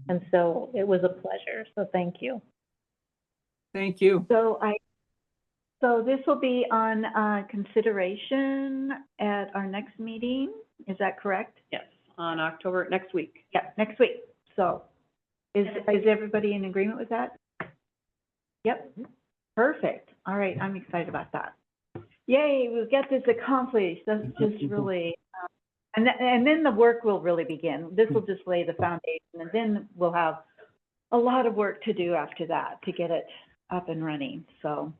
And so it was a pleasure. So thank you. thank you. So this will be on consideration at our next meeting. Is that correct? Yes, on next week. Yeah, next week. So is everybody in agreement with that? Yep. Perfect. All right, I'm excited about that. Yay, we've got this accomplished. That's just really, and then the work will really begin. This will just lay the foundation, and then we'll have a lot of work to do after that to get it up and running. So,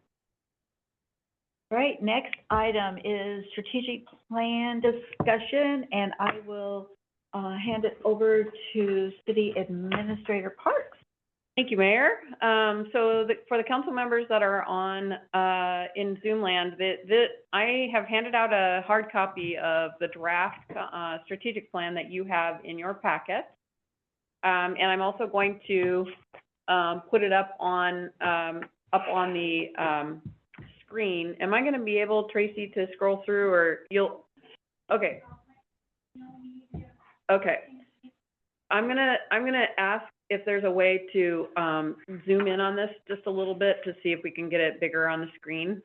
all right, next item is strategic plan discussion, and I will hand it over to City Administrator Parks. Thank you, Mayor. So for the council members that are on in Zoom land, I have handed out a hard copy of the draft strategic plan that you have in your packet. And I'm also going to put it up on the screen. Am I going to be able, Tracy, to scroll through, or you'll? Okay. Okay. I'm gonna ask if there's a way to zoom in on this just a little bit to see if we can get it bigger on the screen.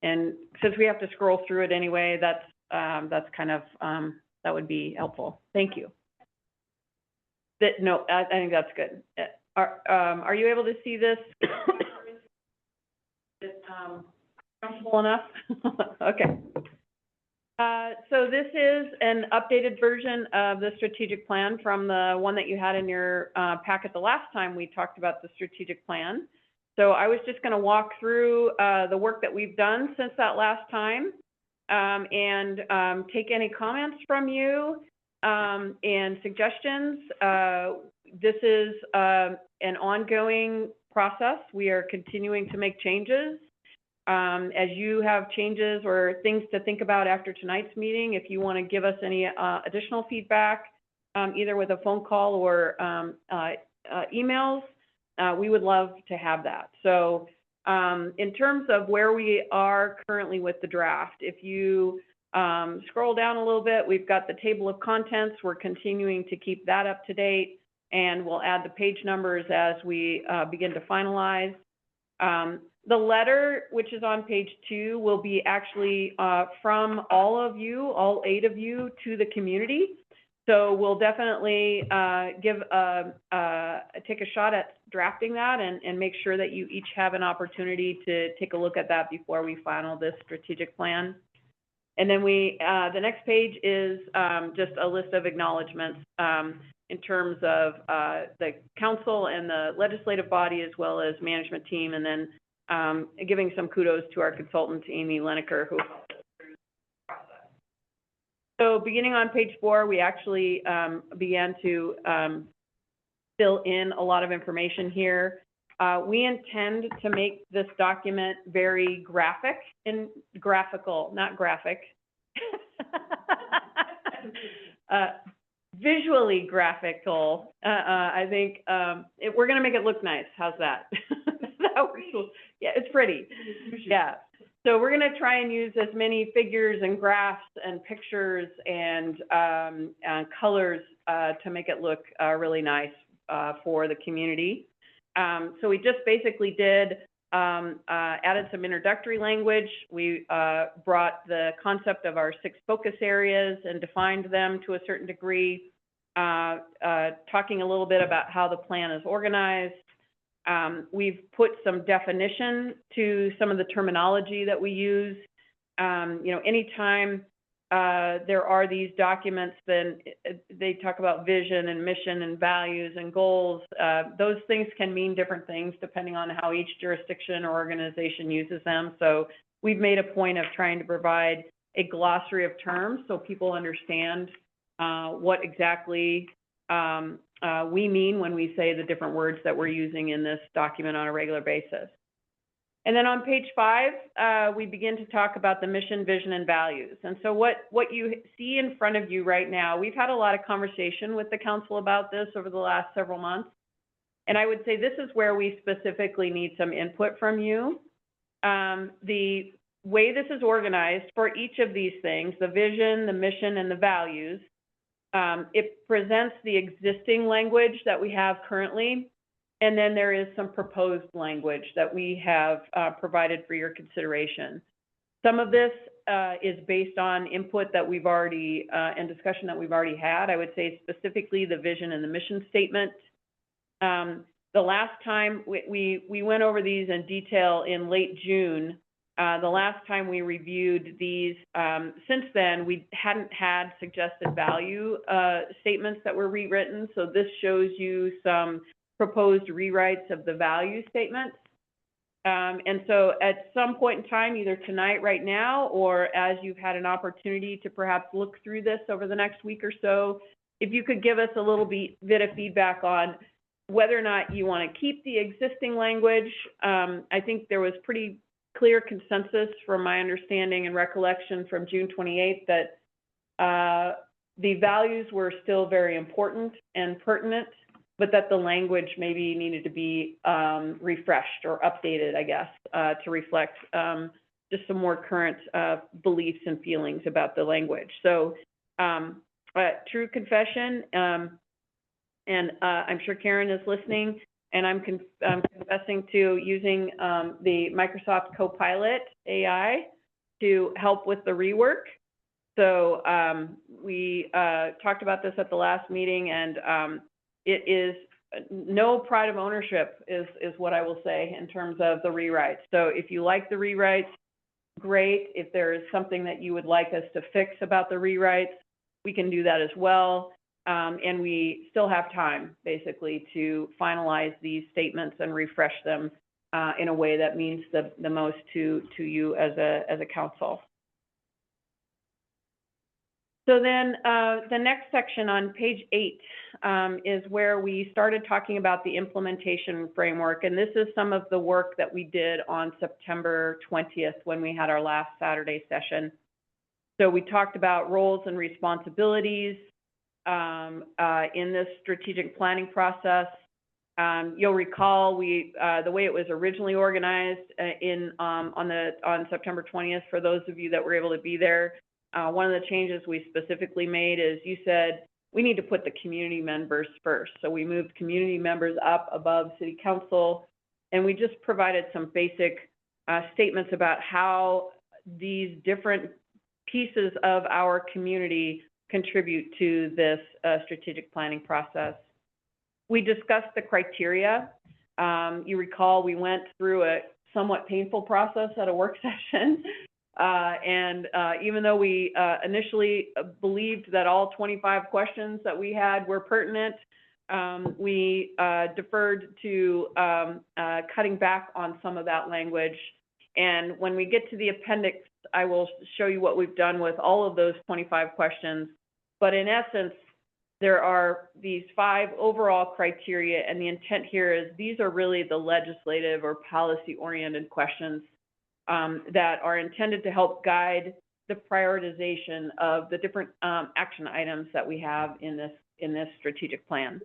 And since we have to scroll through it anyway, that's kind of that would be helpful. Thank you. No, I think that's good. Are you able to see this? Is it comfortable enough? Okay. So this is an updated version of the strategic plan from the one that you had in your packet the last time we talked about the strategic plan. So I was just going to walk through the work that we've done since that last time, and take any comments from you and suggestions. This is an ongoing process. We are continuing to make changes. As you have changes or things to think about after tonight's meeting, if you want to give us any additional feedback, either with a phone call or emails, we would love to have that. So in terms of where we are currently with the draft, if you scroll down a little bit, we've got the table of contents. We're continuing to keep that up to date, and we'll add the page numbers as we begin to finalize. The letter, which is on page 2, will be actually from all of you, all 8 of you, to the community. So we'll definitely take a shot at drafting that and make sure that you each have an opportunity to take a look at that before we final this strategic plan. And then the next page is just a list of acknowledgements in terms of the council and the legislative body, as well as management team, and then giving some kudos to our consultant, Amy Leneker, who helped us through the process. So beginning on page 4, we actually began to fill in a lot of information here. We intend to make this document very graphic and graphical, not graphic. Visually graphical. I think we're going to make it look nice. How's that? Yeah, it's pretty. Yeah. So we're going to try and use as many figures and graphs and pictures and colors to make it look really nice for the community. So we just basically did added some introductory language. We brought the concept of our 6 focus areas and defined them to a certain degree, talking a little bit about how the plan is organized. We've put some definition to some of the terminology that we use. Anytime there are these documents, then they talk about vision and mission and values and goals. Those things can mean different things depending on how each jurisdiction or organization uses them. So we've made a point of trying to provide a glossary of terms so people understand what exactly we mean when we say the different words that we're using in this document on a regular basis. And then on page 5, we begin to talk about the mission, vision, and values. And so what you see in front of you right now, we've had a lot of conversation with the council about this over the last several months. And I would say this is where we specifically need some input from you. The way this is organized for each of these things, the vision, the mission, and the values, it presents the existing language that we have currently. And then there is some proposed language that we have provided for your consideration. Some of this is based on input that we've already, and discussion that we've already had. I would say specifically the vision and the mission statement. The last time we went over these in detail in late June. The last time we reviewed these, since then, we hadn't had suggested value statements that were rewritten. So this shows you some proposed rewrites of the value statements. And so at some point in time, either tonight, right now, or as you've had an opportunity to perhaps look through this over the next week or so, if you could give us a little bit of feedback on whether or not you want to keep the existing language. I think there was pretty clear consensus from my understanding and recollection from June 28th that the values were still very important and pertinent, but that the language maybe needed to be refreshed or updated, I guess, to reflect just some more current beliefs and feelings about the language. So true confession, and I'm sure Karen is listening, and I'm confessing to using the Microsoft Copilot AI to help with the rework. So we talked about this at the last meeting, and it is no pride of ownership is what I will say in terms of the rewrites. So if you like the rewrites, great. If there is something that you would like us to fix about the rewrites, we can do that as well. And we still have time, basically, to finalize these statements and refresh them in a way that means the most to you as a council. So then the next section on page 8 is where we started talking about the implementation framework. And this is some of the work that we did on September 20th when we had our last Saturday session. So we talked about roles and responsibilities in this strategic planning process. You'll recall the way it was originally organized on September 20th, for those of you that were able to be there. One of the changes we specifically made is you said we need to put the community members first. So we moved community members up above city council, and we just provided some basic statements about how these different pieces of our community contribute to this strategic planning process. We discussed the criteria. You recall we went through a somewhat painful process at a work session. And even though we initially believed that all 25 questions that we had were pertinent, we deferred to cutting back on some of that language. And when we get to the appendix, I will show you what we've done with all of those 25 questions. But in essence, there are these 5 overall criteria, and the intent here is these are really the legislative or policy-oriented questions that are intended to help guide the prioritization of the different action items that we have in this strategic plan.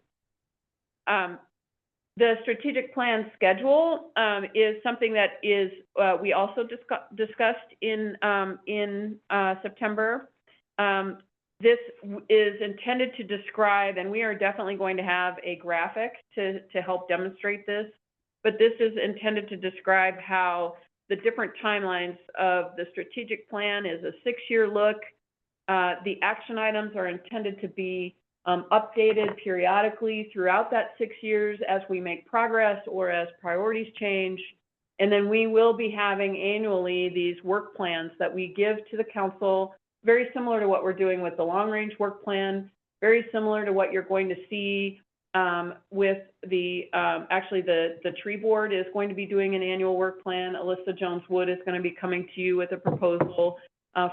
The strategic plan schedule is something that is we also discussed in September. This is intended to describe, and we are definitely going to have a graphic to help demonstrate this, but this is intended to describe how the different timelines of the strategic plan is a 6-year look. The action items are intended to be updated periodically throughout that 6 years as we make progress or as priorities change. And then we will be having annually these work plans that we give to the council, very similar to what we're doing with the long-range work plan, very similar to what you're going to see with the, actually the tree board is going to be doing an annual work plan. Alyssa Jones-Wood is going to be coming to you with a proposal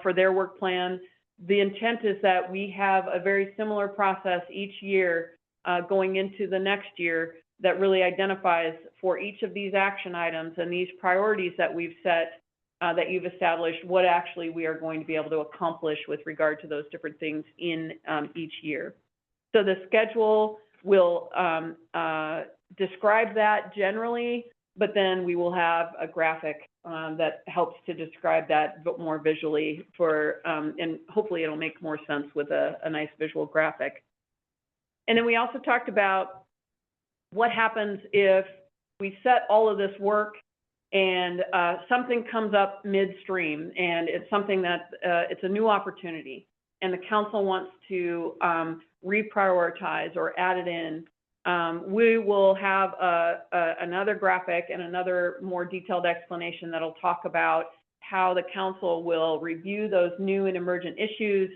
for their work plan. The intent is that we have a very similar process each year going into the next year that really identifies for each of these action items and these priorities that we've set, that you've established, what actually we are going to be able to accomplish with regard to those different things in each year. So the schedule will describe that generally, but then we will have a graphic that helps to describe that more visually for, and hopefully it'll make more sense with a nice visual graphic. And then we also talked about what happens if we set all of this work and something comes up midstream and it's something that, it's a new opportunity and the council wants to reprioritize or add it in. We will have another graphic and another more detailed explanation that'll talk about how the council will review those new and emergent issues,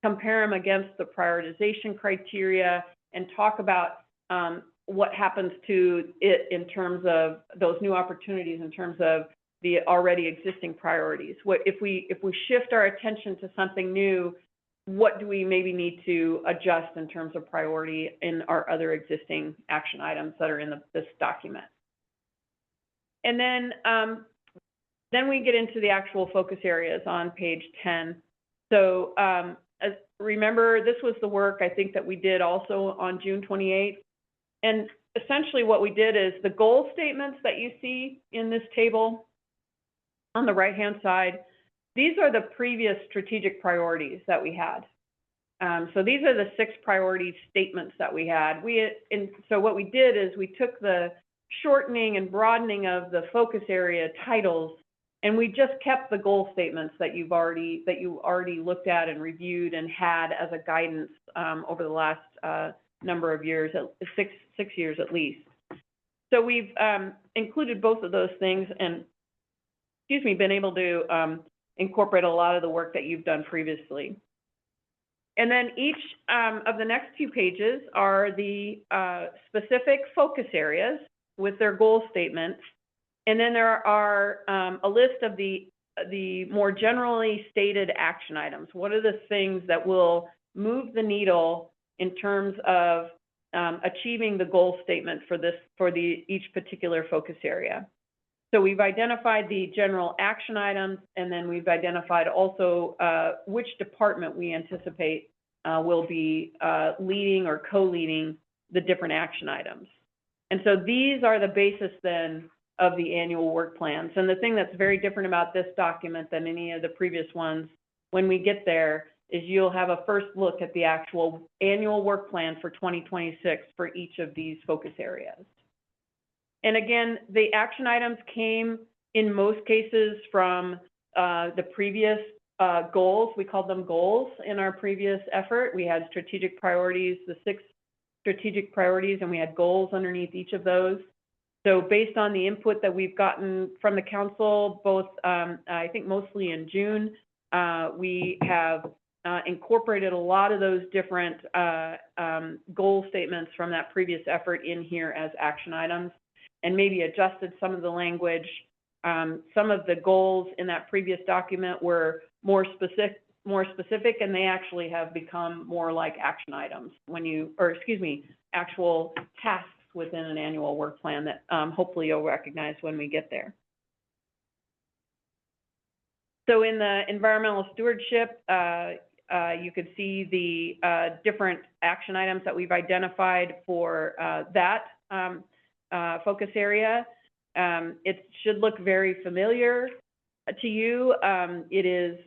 compare them against the prioritization criteria, and talk about what happens to it in terms of those new opportunities, in terms of the already existing priorities. What if we shift our attention to something new, what do we maybe need to adjust in terms of priority in our other existing action items that are in this document? And then we get into the actual focus areas on page 10. So remember, this was the work I think that we did also on June 28th. And essentially what we did is the goal statements that you see in this table on the right-hand side, these are the previous strategic priorities that we had. So these are the 6 priority statements that we had. So what we did is we took the shortening and broadening of the focus area titles, and we just kept the goal statements that you already looked at and reviewed and had as a guidance over the last number of years, 6 years at least. So we've included both of those things and, been able to incorporate a lot of the work that you've done previously. And then each of the next few pages are the specific focus areas with their goal statements. And then there are a list of the more generally stated action items. What are the things that will move the needle in terms of achieving the goal statement for each particular focus area? So we've identified the general action items, and then we've identified also which department we anticipate will be leading or co-leading the different action items. And so these are the basis then of the annual work plans. And the thing that's very different about this document than any of the previous ones, when we get there, is you'll have a first look at the actual annual work plan for 2026 for each of these focus areas. And again, the action items came in most cases from the previous goals. We called them goals in our previous effort. We had strategic priorities, the 6 strategic priorities, and we had goals underneath each of those. So based on the input that we've gotten from the council, both I think mostly in June, we have incorporated a lot of those different goal statements from that previous effort in here as action items, and maybe adjusted some of the language. Some of the goals in that previous document were more specific, and they actually have become more like action items actual tasks within an annual work plan that hopefully you'll recognize when we get there. So in the environmental stewardship, you could see the different action items that we've identified for that focus area. It should look very familiar to you. It is,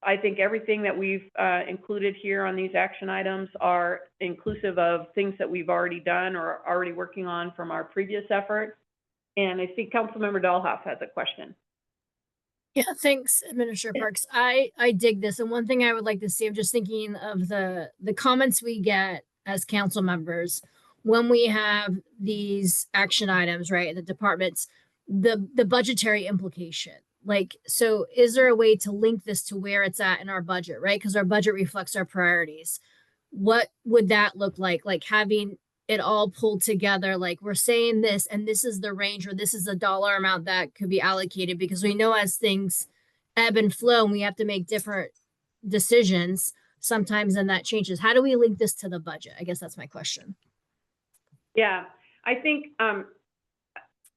I think everything that we've included here on these action items are inclusive of things that we've already done or already working on from our previous effort. And I see Councilmember Dahlhoff has a question. Yeah, thanks, Administrator Parks. I dig this. And one thing I would like to see, I'm just thinking of the comments we get as council members when we have these action items, right, in the departments, the budgetary implication. Like, so is there a way to link this to where it's at in our budget, right? Because our budget reflects our priorities. What would that look like? Like having it all pulled together, like we're saying this, and this is the range, or this is the dollar amount that could be allocated, because we know as things ebb and flow and we have to make different decisions sometimes, and that changes. How do we link this to the budget? I guess that's my question. Yeah, I think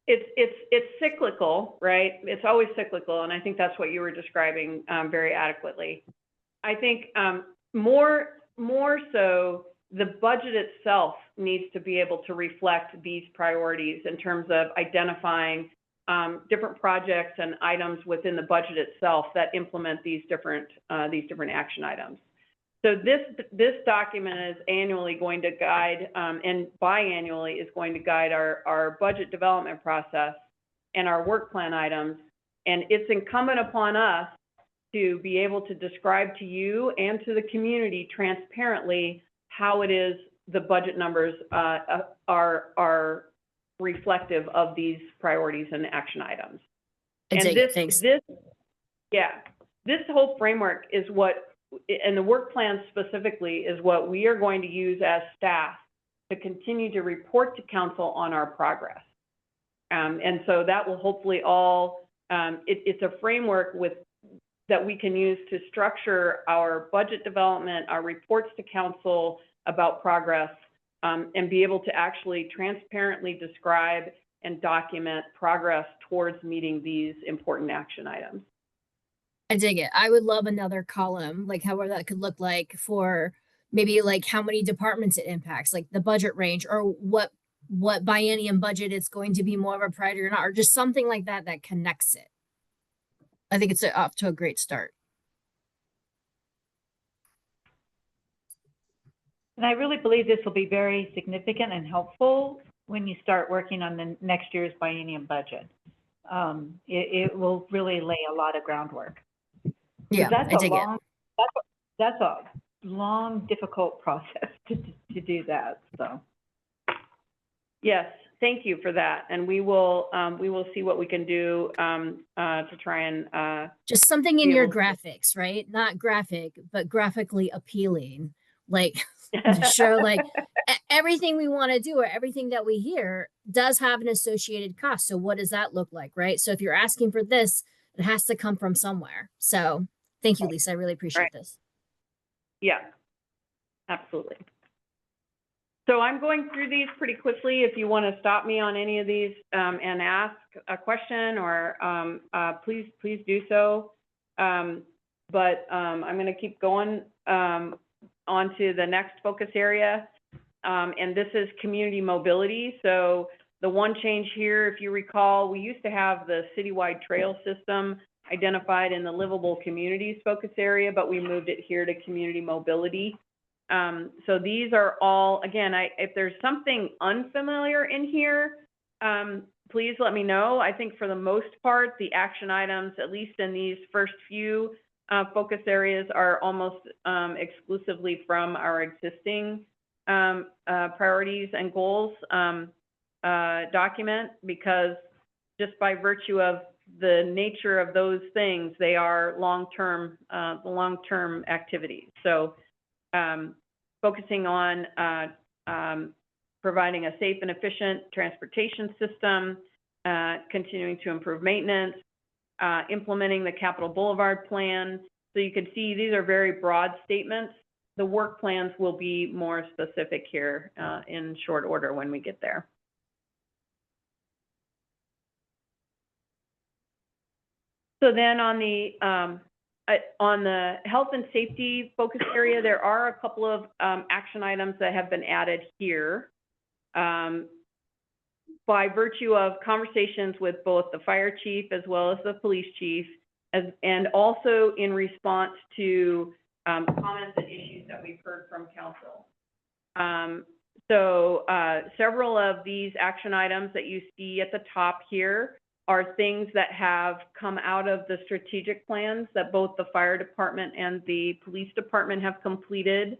it's cyclical, right? It's always cyclical, and I think that's what you were describing very adequately. I think more so, the budget itself needs to be able to reflect these priorities in terms of identifying different projects and items within the budget itself that implement these different action items. So this document is annually going to guide, and biannually is going to guide our budget development process and our work plan items. And it's incumbent upon us to be able to describe to you and to the community transparently how it is the budget numbers are reflective of these priorities and action items. Thanks. This whole framework is what, and the work plan specifically, is what we are going to use as staff to continue to report to council on our progress. And so that will hopefully all, it's a framework that we can use to structure our budget development, our reports to council about progress, and be able to actually transparently describe and document progress towards meeting these important action items. I dig it. I would love another column, like however that could look like, for maybe like how many departments it impacts, like the budget range, or what biennium budget it's going to be more of a priority or not, or just something like that that connects it. I think it's off to a great start. And I really believe this will be very significant and helpful when you start working on the next year's biennium budget. It will really lay a lot of groundwork. Yeah, that's I dig it. That's a long, difficult process to do that. So. Yes, thank you for that, and we will see what we can do to try and just something in your graphics, right? Not graphic, but graphically appealing, like to show like everything we want to do or everything that we hear does have an associated cost. So what does that look like, right? So if you're asking for this, it has to come from somewhere. So thank you, Lisa. I really appreciate this. Yeah, absolutely. So I'm going through these pretty quickly. If you want to stop me on any of these and ask a question, or please do so. But I'm going to keep going on to the next focus area. And this is community mobility. So the one change here, if you recall, we used to have the citywide trail system identified in the livable communities focus area, but we moved it here to community mobility. So these are all, again, if there's something unfamiliar in here, please let me know. I think for the most part, the action items, at least in these first few focus areas, are almost exclusively from our existing priorities and goals document, because just by virtue of the nature of those things, they are long-term activities. So focusing on providing a safe and efficient transportation system, continuing to improve maintenance, implementing the Capitol Boulevard plan. So you can see these are very broad statements. The work plans will be more specific here in short order when we get there. So then on the health and safety focus area, there are a couple of action items that have been added here. By virtue of conversations with both the fire chief as well as the police chief, and also in response to comments and issues that we've heard from council. Several of these action items that you see at the top here are things that have come out of the strategic plans that both the fire department and the police department have completed.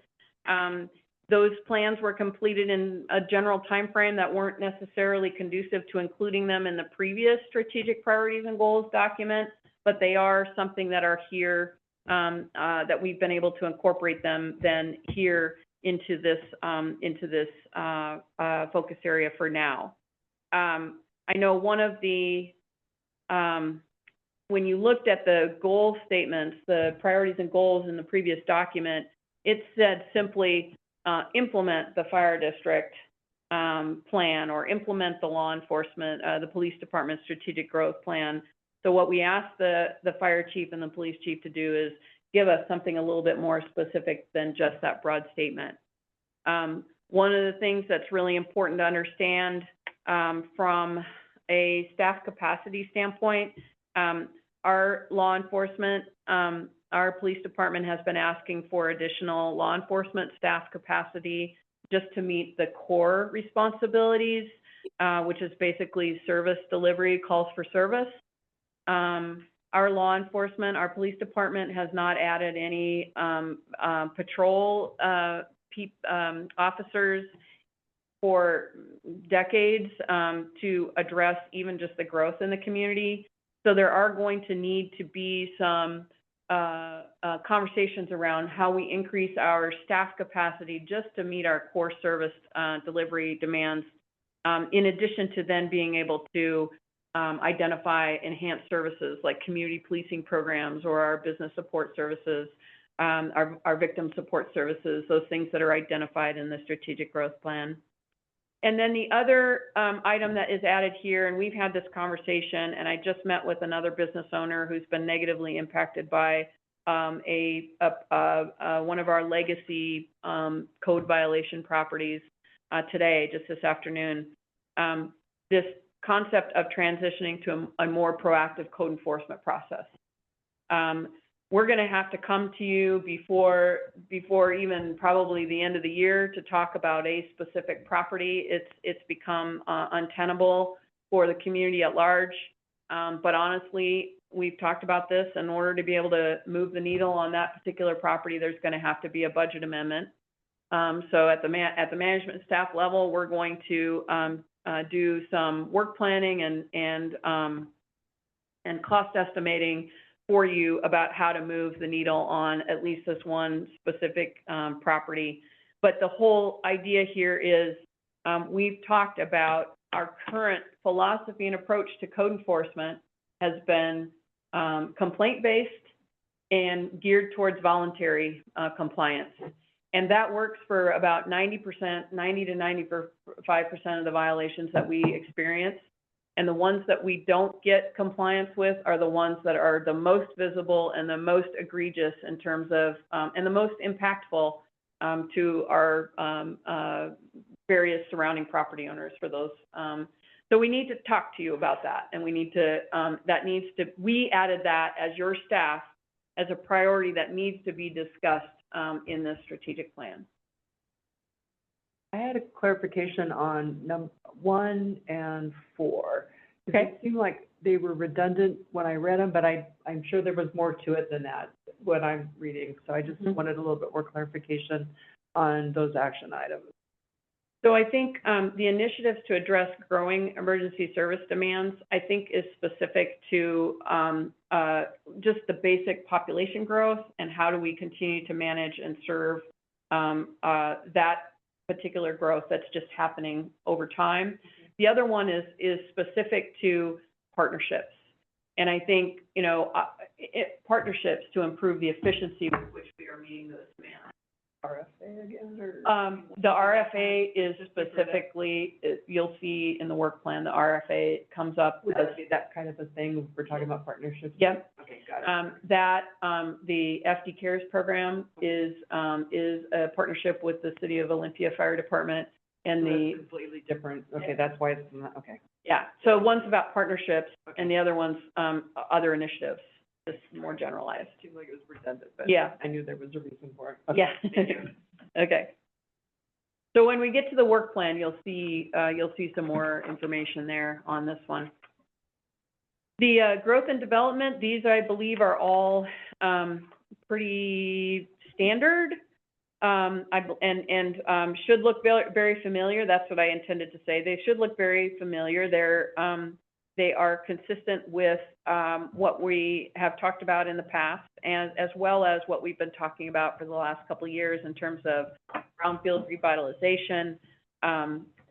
Those plans were completed in a general timeframe that weren't necessarily conducive to including them in the previous strategic priorities and goals document, but they are something that are here, that we've been able to incorporate them then here into this focus area for now. I know one of the, when you looked at the goal statements, the priorities and goals in the previous document, it said simply implement the fire district plan, or implement the law enforcement, the police department strategic growth plan. So what we asked the fire chief and the police chief to do is give us something a little bit more specific than just that broad statement. One of the things that's really important to understand from a staff capacity standpoint, our law enforcement, our police department has been asking for additional law enforcement staff capacity just to meet the core responsibilities, which is basically service delivery, calls for service. Our law enforcement, our police department has not added any patrol officers for decades to address even just the growth in the community. So there are going to need to be some conversations around how we increase our staff capacity just to meet our core service delivery demands, in addition to then being able to identify enhanced services like community policing programs or our business support services, our victim support services, those things that are identified in the strategic growth plan. And then the other item that is added here, and we've had this conversation, and I just met with another business owner who's been negatively impacted by one of our legacy code violation properties today, just this afternoon. This concept of transitioning to a more proactive code enforcement process. We're going to have to come to you before even probably the end of the year to talk about a specific property. It's become untenable for the community at large. But honestly, we've talked about this. In order to be able to move the needle on that particular property, there's going to have to be a budget amendment. So at the management staff level, we're going to do some work planning and cost estimating for you about how to move the needle on at least this one specific property. But the whole idea here is we've talked about our current philosophy and approach to code enforcement has been complaint-based and geared towards voluntary compliance. And that works for about 90%, 90 to 95% of the violations that we experience. And the ones that we don't get compliance with are the ones that are the most visible and the most egregious in terms of, and the most impactful to our various surrounding property owners for those. So we need to talk to you about that. And we need to, we added that as your staff as a priority that needs to be discussed in this strategic plan. I had a clarification on 1 and 4. Okay. It seemed like they were redundant when I read them, but I'm sure there was more to it than that, what I'm reading. So I just wanted a little bit more clarification on those action items. So I think the initiatives to address growing emergency service demands, I think, is specific to just the basic population growth and how do we continue to manage and serve that particular growth that's just happening over time. The other one is specific to partnerships. And I think, you know, partnerships to improve the efficiency with which we are meeting those demands. RFA again, or? The RFA is specifically, you'll see in the work plan, the RFA comes up Would as, that be that kind of a thing, if we're talking about partnerships? yep. Okay, got it. The FD Cares program is a partnership with the City of Olympia Fire Department and That's the, completely different, okay, that's why it's not, okay. yeah. So one's about partnerships and the other one's, other initiatives, just more generalized. Seemed like it was redundant, but Yeah. I knew there was a reason for it. Okay, Yeah. thank you. Okay. So when we get to the work plan, you'll see some more information there on this one. The growth and development, these I believe are all pretty standard. Should look very familiar. That's what I intended to say. They should look very familiar. They are consistent with what we have talked about in the past, and as well as what we've been talking about for the last couple of years in terms of brownfield revitalization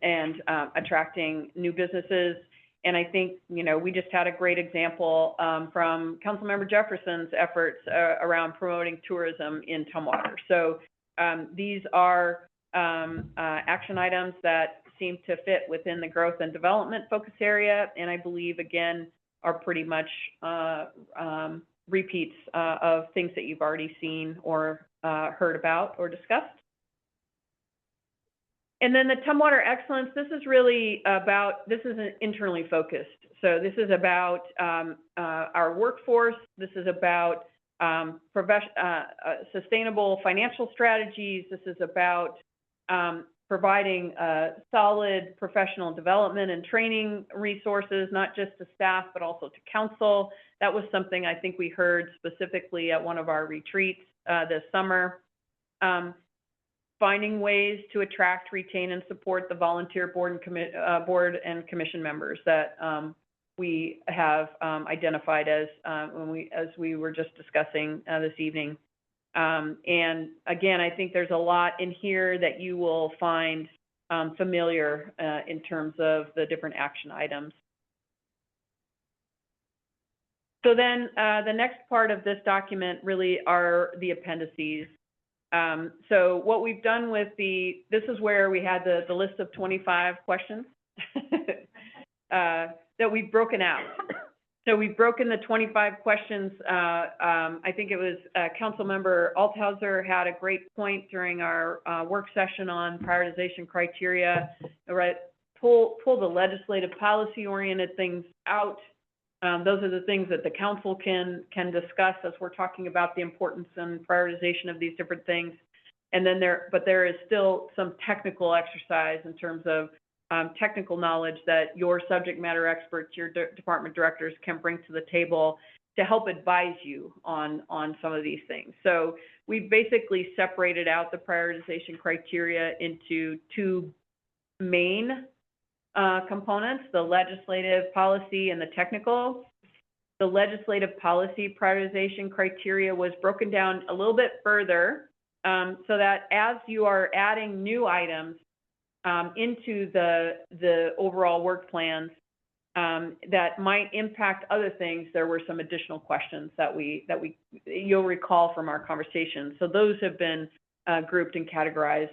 and attracting new businesses. And I think, you know, we just had a great example from Councilmember Jefferson's efforts around promoting tourism in Tumwater. So these are action items that seem to fit within the growth and development focus area, and I believe, again, are pretty much repeats of things that you've already seen or heard about or discussed. And then the Tumwater Excellence, this is really about, this is internally focused. So this is about our workforce. This is about sustainable financial strategies. This is about providing solid professional development and training resources, not just to staff, but also to council. That was something I think we heard specifically at one of our retreats this summer. Finding ways to attract, retain, and support the volunteer board and commission members that we have identified as we were just discussing this evening. And again, I think there's a lot in here that you will find familiar in terms of the different action items. So then the next part of this document really are the appendices. So what we've done with this is where we had the list of 25 questions that we've broken out. So we've broken the 25 questions. I think it was Councilmember Althauser had a great point during our work session on prioritization criteria, right? Pull the legislative policy-oriented things out. Those are the things that the council can discuss as we're talking about the importance and prioritization of these different things. And then there is still some technical exercise in terms of technical knowledge that your subject matter experts, your department directors can bring to the table to help advise you on some of these things. So we've basically separated out the prioritization criteria into two main components, the legislative policy and the technical. The legislative policy prioritization criteria was broken down a little bit further so that as you are adding new items into the overall work plans that might impact other things, there were some additional questions that you'll recall from our conversation. So those have been grouped and categorized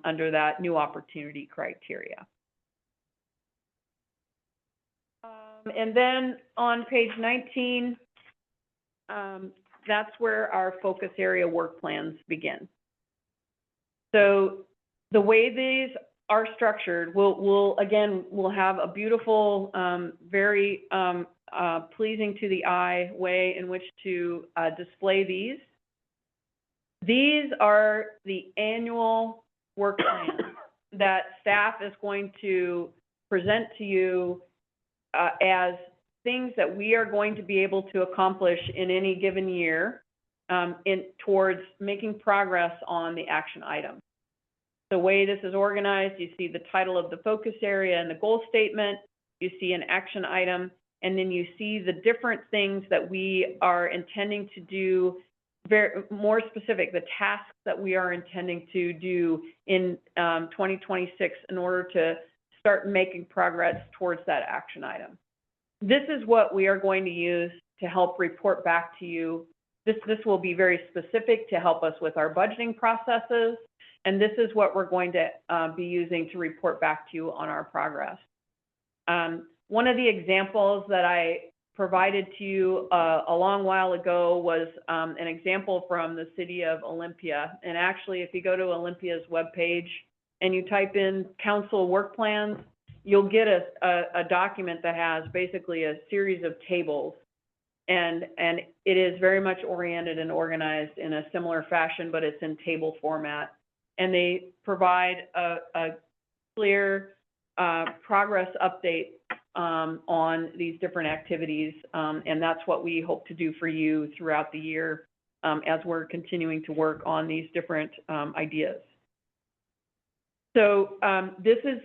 under that new opportunity criteria. And then on page 19, that's where our focus area work plans begin. So the way these are structured, we'll have a beautiful, very pleasing to the eye way in which to display these. These are the annual work plans that staff is going to present to you as things that we are going to be able to accomplish in any given year towards making progress on the action item. The way this is organized, you see the title of the focus area and the goal statement, you see an action item, and then you see the different things that we are intending to do, more specific, the tasks that we are intending to do in 2026 in order to start making progress towards that action item. This is what we are going to use to help report back to you. This will be very specific to help us with our budgeting processes, and this is what we're going to be using to report back to you on our progress. One of the examples that I provided to you a long while ago was an example from the city of Olympia. And actually, if you go to Olympia's webpage and you type in council work plans, you'll get a document that has basically a series of tables. And it is very much oriented and organized in a similar fashion, but it's in table format. And they provide a clear progress update on these different activities, and that's what we hope to do for you throughout the year as we're continuing to work on these different ideas. So this is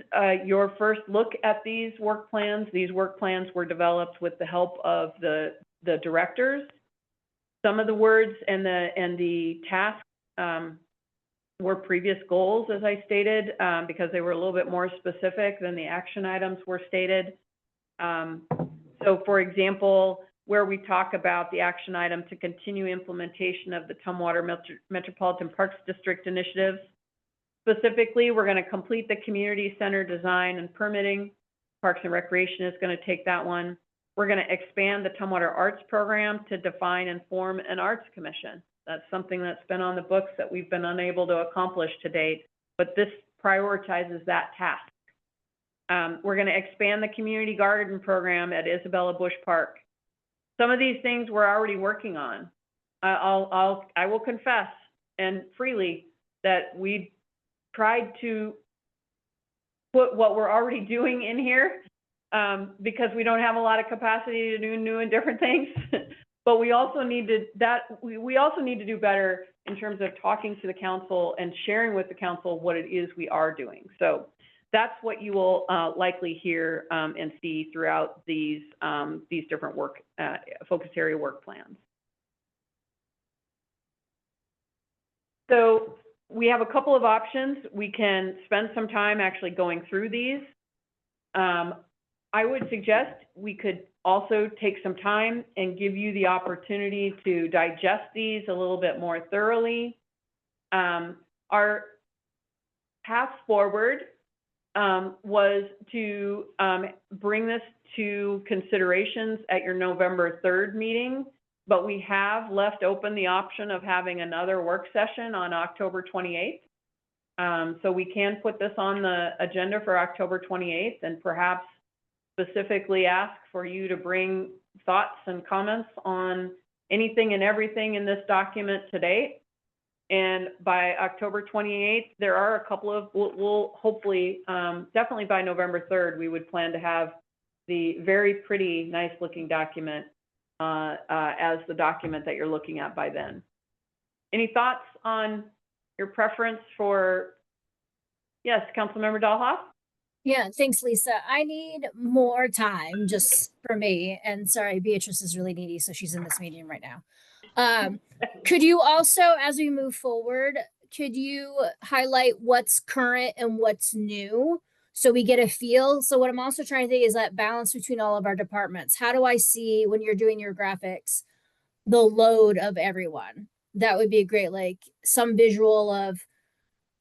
your first look at these work plans. These work plans were developed with the help of the directors. Some of the words and the tasks were previous goals, as I stated, because they were a little bit more specific than the action items were stated. So for example, where we talk about the action item to continue implementation of the Tumwater Metropolitan Parks District initiatives, specifically, we're going to complete the community center design and permitting. Parks and Recreation is going to take that one. We're going to expand the Tumwater Arts Program to define and form an arts commission. That's something that's been on the books that we've been unable to accomplish to date, but this prioritizes that task. We're going to expand the community garden program at Isabella Bush Park. Some of these things we're already working on. I will confess and freely that we tried to put what we're already doing in here because we don't have a lot of capacity to do new and different things. But we also need to do better in terms of talking to the council and sharing with the council what it is we are doing. So that's what you will likely hear and see throughout these different focus area work plans. So we have a couple of options. We can spend some time actually going through these. I would suggest we could also take some time and give you the opportunity to digest these a little bit more thoroughly. Our path forward was to bring this to considerations at your November 3rd meeting, but we have left open the option of having another work session on October 28th. So we can put this on the agenda for October 28th and perhaps specifically ask for you to bring thoughts and comments on anything and everything in this document to date. And by October 28th, there are a couple of, we'll hopefully, definitely by November 3rd, we would plan to have the very pretty, nice looking document as the document that you're looking at by then. Any thoughts on your preference for, yes, Councilmember Dahlhoff? Yeah, thanks, Lisa. I need more time just for me. And sorry, Beatrice is really needy, so she's in this meeting right now. Could you also, as we move forward, could you highlight what's current and what's new so we get a feel? So what I'm also trying to think is that balance between all of our departments. How do I see when you're doing your graphics, the load of everyone? That would be great, like some visual of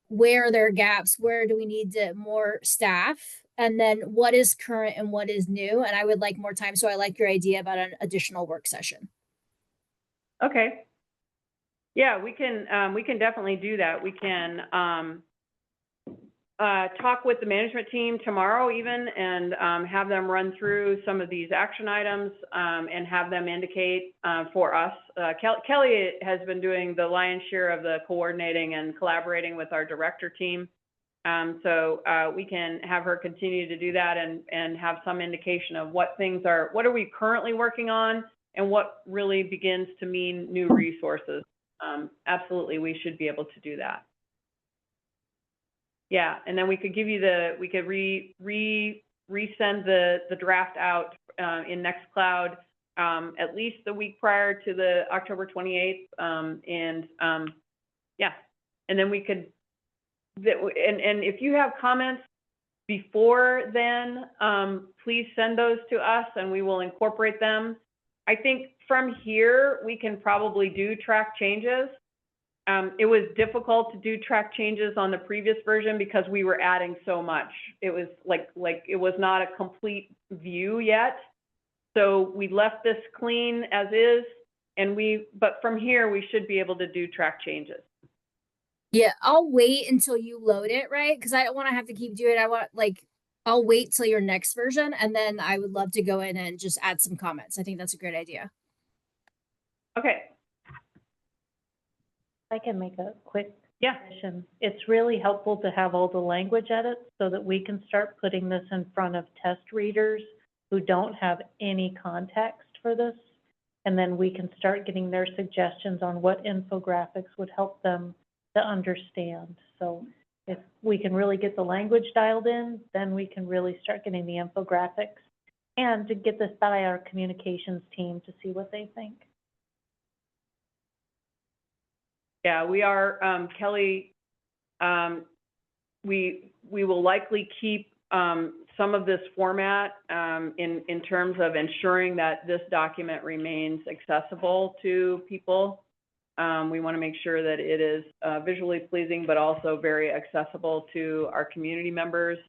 where are there gaps, where do we need more staff, and then what is current and what is new. And I would like more time, so I like your idea about an additional work session. Okay. Yeah, we can definitely do that. We can talk with the management team tomorrow even and have them run through some of these action items and have them indicate for us. Kelly has been doing the lion's share of the coordinating and collaborating with our director team. So we can have her continue to do that and have some indication of what are we currently working on and what really begins to mean new resources. Absolutely, we should be able to do that. Yeah, and then we could give you we could resend the draft out in Nextcloud at least the week prior to the October 28th. Yeah, and then we could, and if you have comments before then, please send those to us and we will incorporate them. I think from here, we can probably do track changes. It was difficult to do track changes on the previous version because we were adding so much. It was like it was not a complete view yet. So we left this clean as is, but from here, we should be able to do track changes. Yeah, I'll wait until you load it, right? Because I don't want to have to keep doing it. I'll wait till your next version, and then I would love to go in and just add some comments. I think that's a great idea. Okay. I can make a quick Yeah. addition. It's really helpful to have all the language edits so that we can start putting this in front of test readers who don't have any context for this. And then we can start getting their suggestions on what infographics would help them to understand. So if we can really get the language dialed in, then we can really start getting the infographics and to get this by our communications team to see what they think. Yeah, we are, Kelly, we will likely keep some of this format in terms of ensuring that this document remains accessible to people. We want to make sure that it is visually pleasing, but also very accessible to our community members.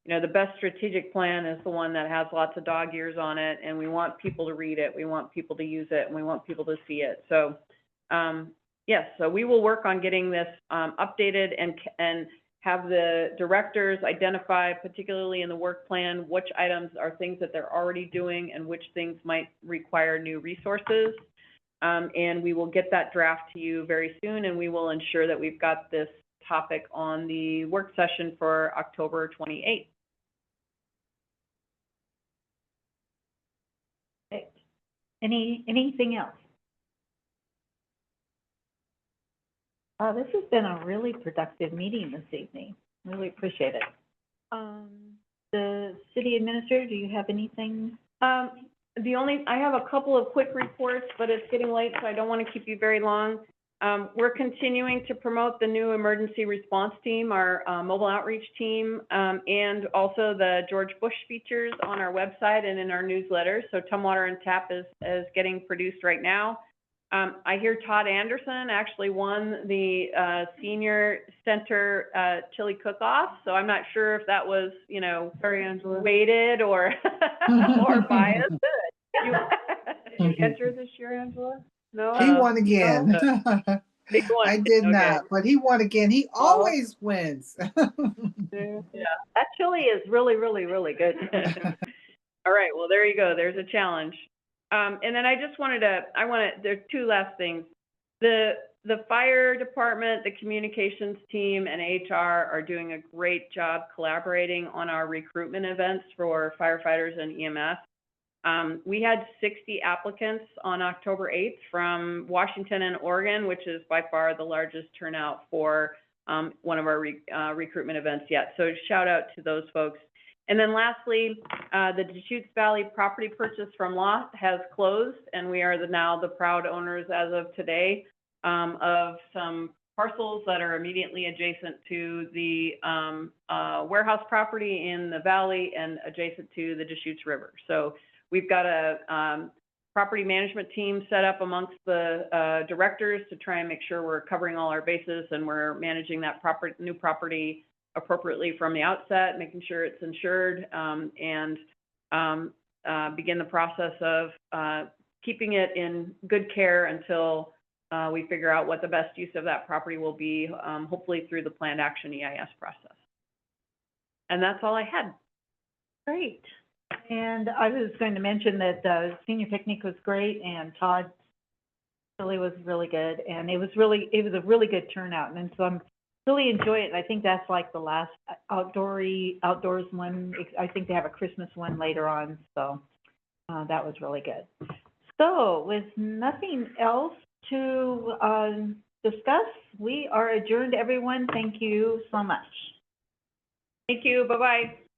You know, the best strategic plan is the one that has lots of dog ears on it, and we want people to read it, we want people to use it, and we want people to see it. So, yes, so we will work on getting this updated and have the directors identify, particularly in the work plan, which items are things that they're already doing and which things might require new resources. And we will get that draft to you very soon, and we will ensure that we've got this topic on the work session for October 28th. Anything else? This has been a really productive meeting this evening. Really appreciate it. The city administrator, do you have anything? I have a couple of quick reports, but it's getting late, so I don't want to keep you very long. We're continuing to promote the new emergency response team, our mobile outreach team, and also the George Bush features on our website and in our newsletter. So Tumwater and Tap is getting produced right now. I hear Todd Anderson actually won the Senior Center Chili Cook-Off, so I'm not sure if that was, you know, Sorry, Angela. weighted or or biased. Did you enter this year, Angela? No? He won again. Big one. I did Okay. not, but he won again. He always wins. Yeah, that chili is really, really, really good. All right, well, there you go. There's a challenge. And then I just there's two last things. The fire department, the communications team, and HR are doing a great job collaborating on our recruitment events for firefighters and EMS. We had 60 applicants on October 8th from Washington and Oregon, which is by far the largest turnout for one of our recruitment events yet. So shout out to those folks. And then lastly, the Deschutes Valley property purchase from Loft has closed, and we are now the proud owners as of today of some parcels that are immediately adjacent to the warehouse property in the valley and adjacent to the Deschutes River. So we've got a property management team set up amongst the directors to try and make sure we're covering all our bases and we're managing that new property appropriately from the outset, making sure it's insured, and begin the process of keeping it in good care until we figure out what the best use of that property will be, hopefully through the planned action EIS process. And that's all I had. Great. And I was going to mention that the senior picnic was great, and Todd really was really good, and it was a really good turnout, and so I'm really enjoy it. I think that's like the last outdoors one. I think they have a Christmas one later on, so that was really good. So with nothing else to discuss, we are adjourned, everyone. Thank you so much. Thank you, bye-bye.